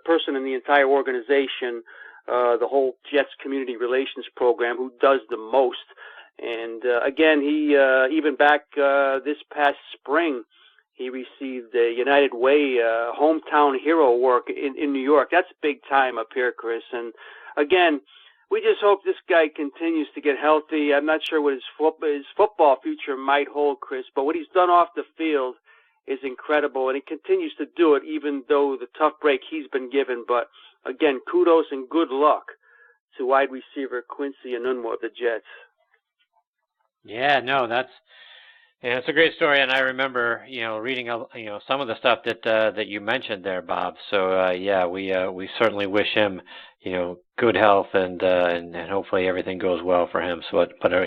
person in the entire organization, the whole Jets Community Relations Program, who does the most. And again, he even back this past spring, he received the United Way Hometown Hero Award in New York. That's big time up here, Chris. And again, we just hope this guy continues to get healthy. I'm not sure what his football future might hold, Chris, but what he's done off the field is incredible, and he continues to do it even though the tough break he's been given. But again, kudos and good luck to wide receiver Quincy Enunwa of the Jets. Yeah, no, it's a great story, and I remember reading some of the stuff that you mentioned there, Bob. So we certainly wish him good health and hopefully everything goes well for him. So, but a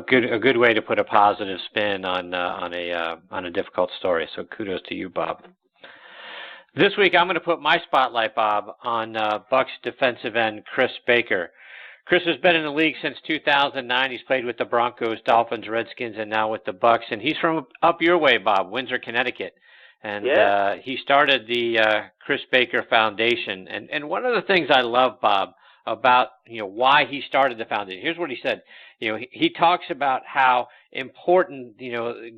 good way to put a positive spin on a difficult story. So kudos to you, Bob. This week I'm going to put my spotlight, Bob, on Bucs defensive end Chris Baker. Chris has been in the league since 2009. He's played with the Broncos, Dolphins, Redskins, and now with the Bucs. And he's from up your way, Bob, Windsor, Connecticut. And he started the Chris Baker Foundation. And one of the things I love, Bob, about why he started the foundation. Here's what he said. He talks about how important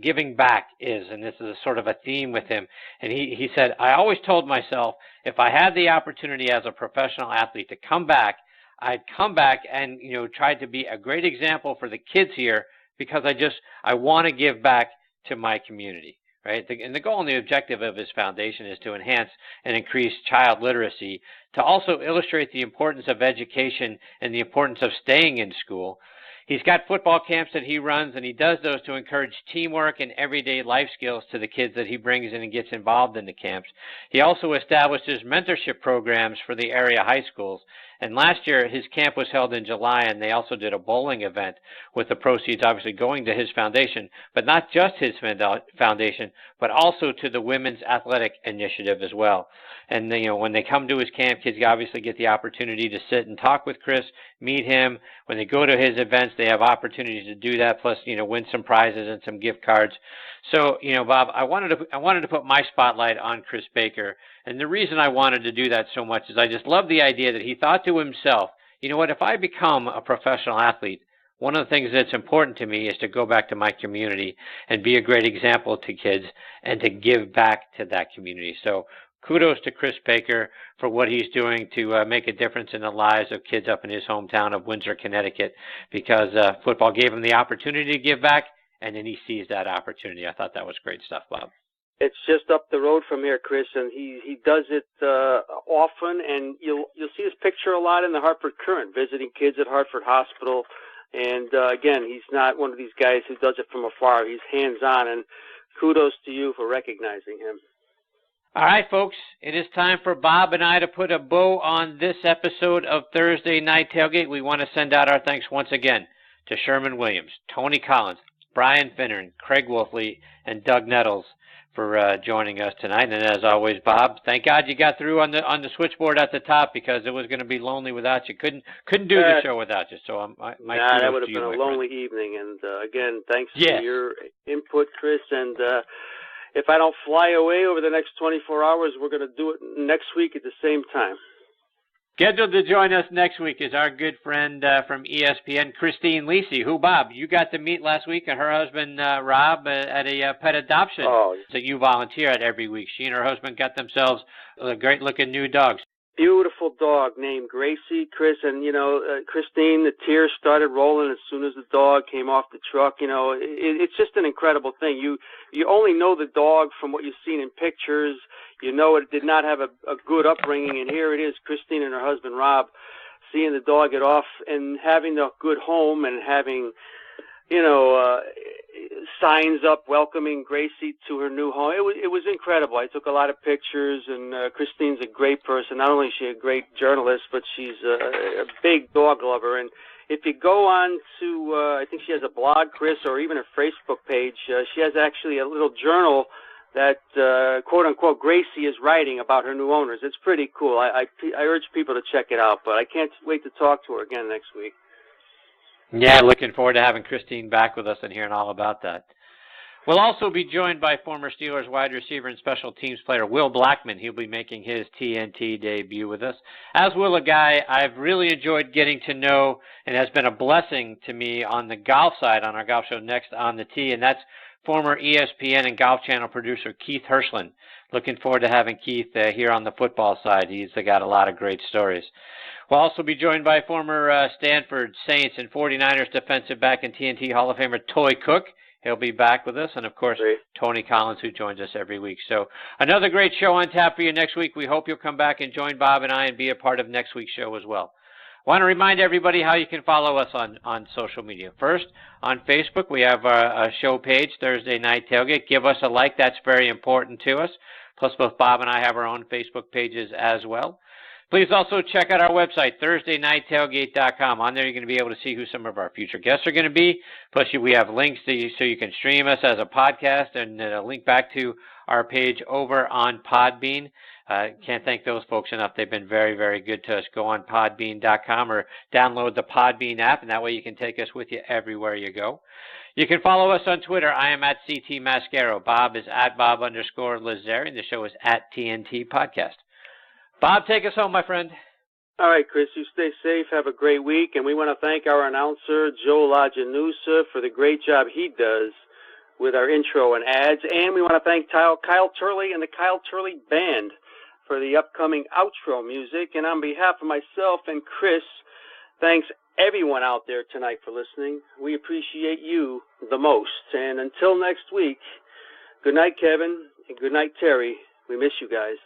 giving back is, and this is a sort of a theme with him. And he said, I always told myself if I had the opportunity as a professional athlete to come back, I'd come back and try to be a great example for the kids here because I want to give back to my community. Right? And the goal and the objective of his foundation is to enhance and increase child literacy, to also illustrate the importance of education and the importance of staying in school. He's got football camps that he runs, and he does those to encourage teamwork and everyday life skills to the kids that he brings in and gets involved in the camps. He also establishes mentorship programs for the area high schools. And last year, his camp was held in July, and they also did a bowling event with the proceeds obviously going to his foundation, but not just his foundation, but also to the Women's Athletic Initiative as well. And when they come to his camp, kids obviously get the opportunity to sit and talk with Chris, meet him. When they go to his events, they have opportunities to do that, plus win some prizes and some gift cards. So Bob, I wanted to put my spotlight on Chris Baker. And the reason I wanted to do that so much is I just love the idea that he thought to himself, if I become a professional athlete, one of the things that's important to me is to go back to my community and be a great example to kids and to give back to that community. So kudos to Chris Baker for what he's doing to make a difference in the lives of kids up in his hometown of Windsor, Connecticut, because football gave him the opportunity to give back, and then he seized that opportunity. I thought that was great stuff, Bob. It's just up the road from here, Chris, and he does it often, and you'll see his picture a lot in the Hartford Courant, visiting kids at Hartford Hospital. And again, he's not one of these guys who does it from afar. He's hands-on, and kudos to you for recognizing him. All right, folks, it is time for Bob and I to put a bow on this episode of Thursday Night Tailgate. We want to send out our thanks once again to Sherman Williams, Tony Collins, Brian Finneran, Craig Wolfley, and Doug Nettles for joining us tonight. And as always, Bob, thank God you got through on the switchboard at the top, because it was going to be lonely without you. Couldn't do the show without you. So that would have been a lonely evening. And again, thanks for your input, Chris. And if I don't fly away over the next 24 hours, we're going to do it next week at the same time. Scheduled to join us next week is our good friend from ESPN, Christine Lisi, who, Bob, you got to meet last week, and her husband, Rob, at a pet adoption that you volunteer at every week. She and her husband got themselves a great-looking new dog. Beautiful dog named Gracie, Chris, and Christine, the tears started rolling as soon as the dog came off the truck. It's just an incredible thing. You only know the dog from what you've seen in pictures. It did not have a good upbringing, and here it is, Christine and her husband Rob, seeing the dog get off and having a good home and having signs up welcoming Gracie to her new home. It was incredible. I took a lot of pictures, and Christine's a great person. Not only is she a great journalist, but she's a big dog lover. And if you go on to, I think she has a blog, Chris, or even her Facebook page, she has actually a little journal that, quote-unquote, Gracie is writing about her new owners. It's pretty cool. I urge people to check it out, but I can't wait to talk to her again next week. Yeah, looking forward to having Christine back with us and hearing all about that. We'll also be joined by former Steelers wide receiver and special teams player Will Blackman. He'll be making his TNT debut with us, as will a guy I've really enjoyed getting to know and has been a blessing to me on the golf side on our golf show Next on the Tee, and that's former ESPN and Golf Channel producer Keith Hirschland. Looking forward to having Keith here on the football side. He's got a lot of great stories. We'll also be joined by former Stanford Saints and 49ers defensive back and TNT Hall of Famer Toy Cook. He'll be back with us. And, of course, Tony Collins, who joins us every week. So another great show on tap for you next week. We hope you'll come back and join Bob and I and be a part of next week's show as well. I want to remind everybody how you can follow us on social media. First, on Facebook, we have a show page, Thursday Night Tailgate. Give us a like. That's very important to us. Plus, both Bob and I have our own Facebook pages as well. Please also check out our website, ThursdayNightTailgate.com. On there, you're going to be able to see who some of our future guests are going to be. Plus, we have links so you can stream us as a podcast and a link back to our page over on Podbean. Can't thank those folks enough. They've been very, very good to us. Go on podbean.com or download the Podbean app, and that way you can take us with you everywhere you go. You can follow us on Twitter. I am at CT Mascaro. Bob is at Bob_Lazari, and the show is at TNT Podcast. Bob, take us home, my friend. All right, Chris, you stay safe. Have a great week. And we want to thank our announcer, Joe Lajanusa, for the great job he does with our intro and ads. And we want to thank Kyle Turley and the Kyle Turley Band for the upcoming outro music. And on behalf of myself and Chris, thanks everyone out there tonight for listening. We appreciate you the most. And until next week, good night, Kevin, and good night, Terry. We miss you guys.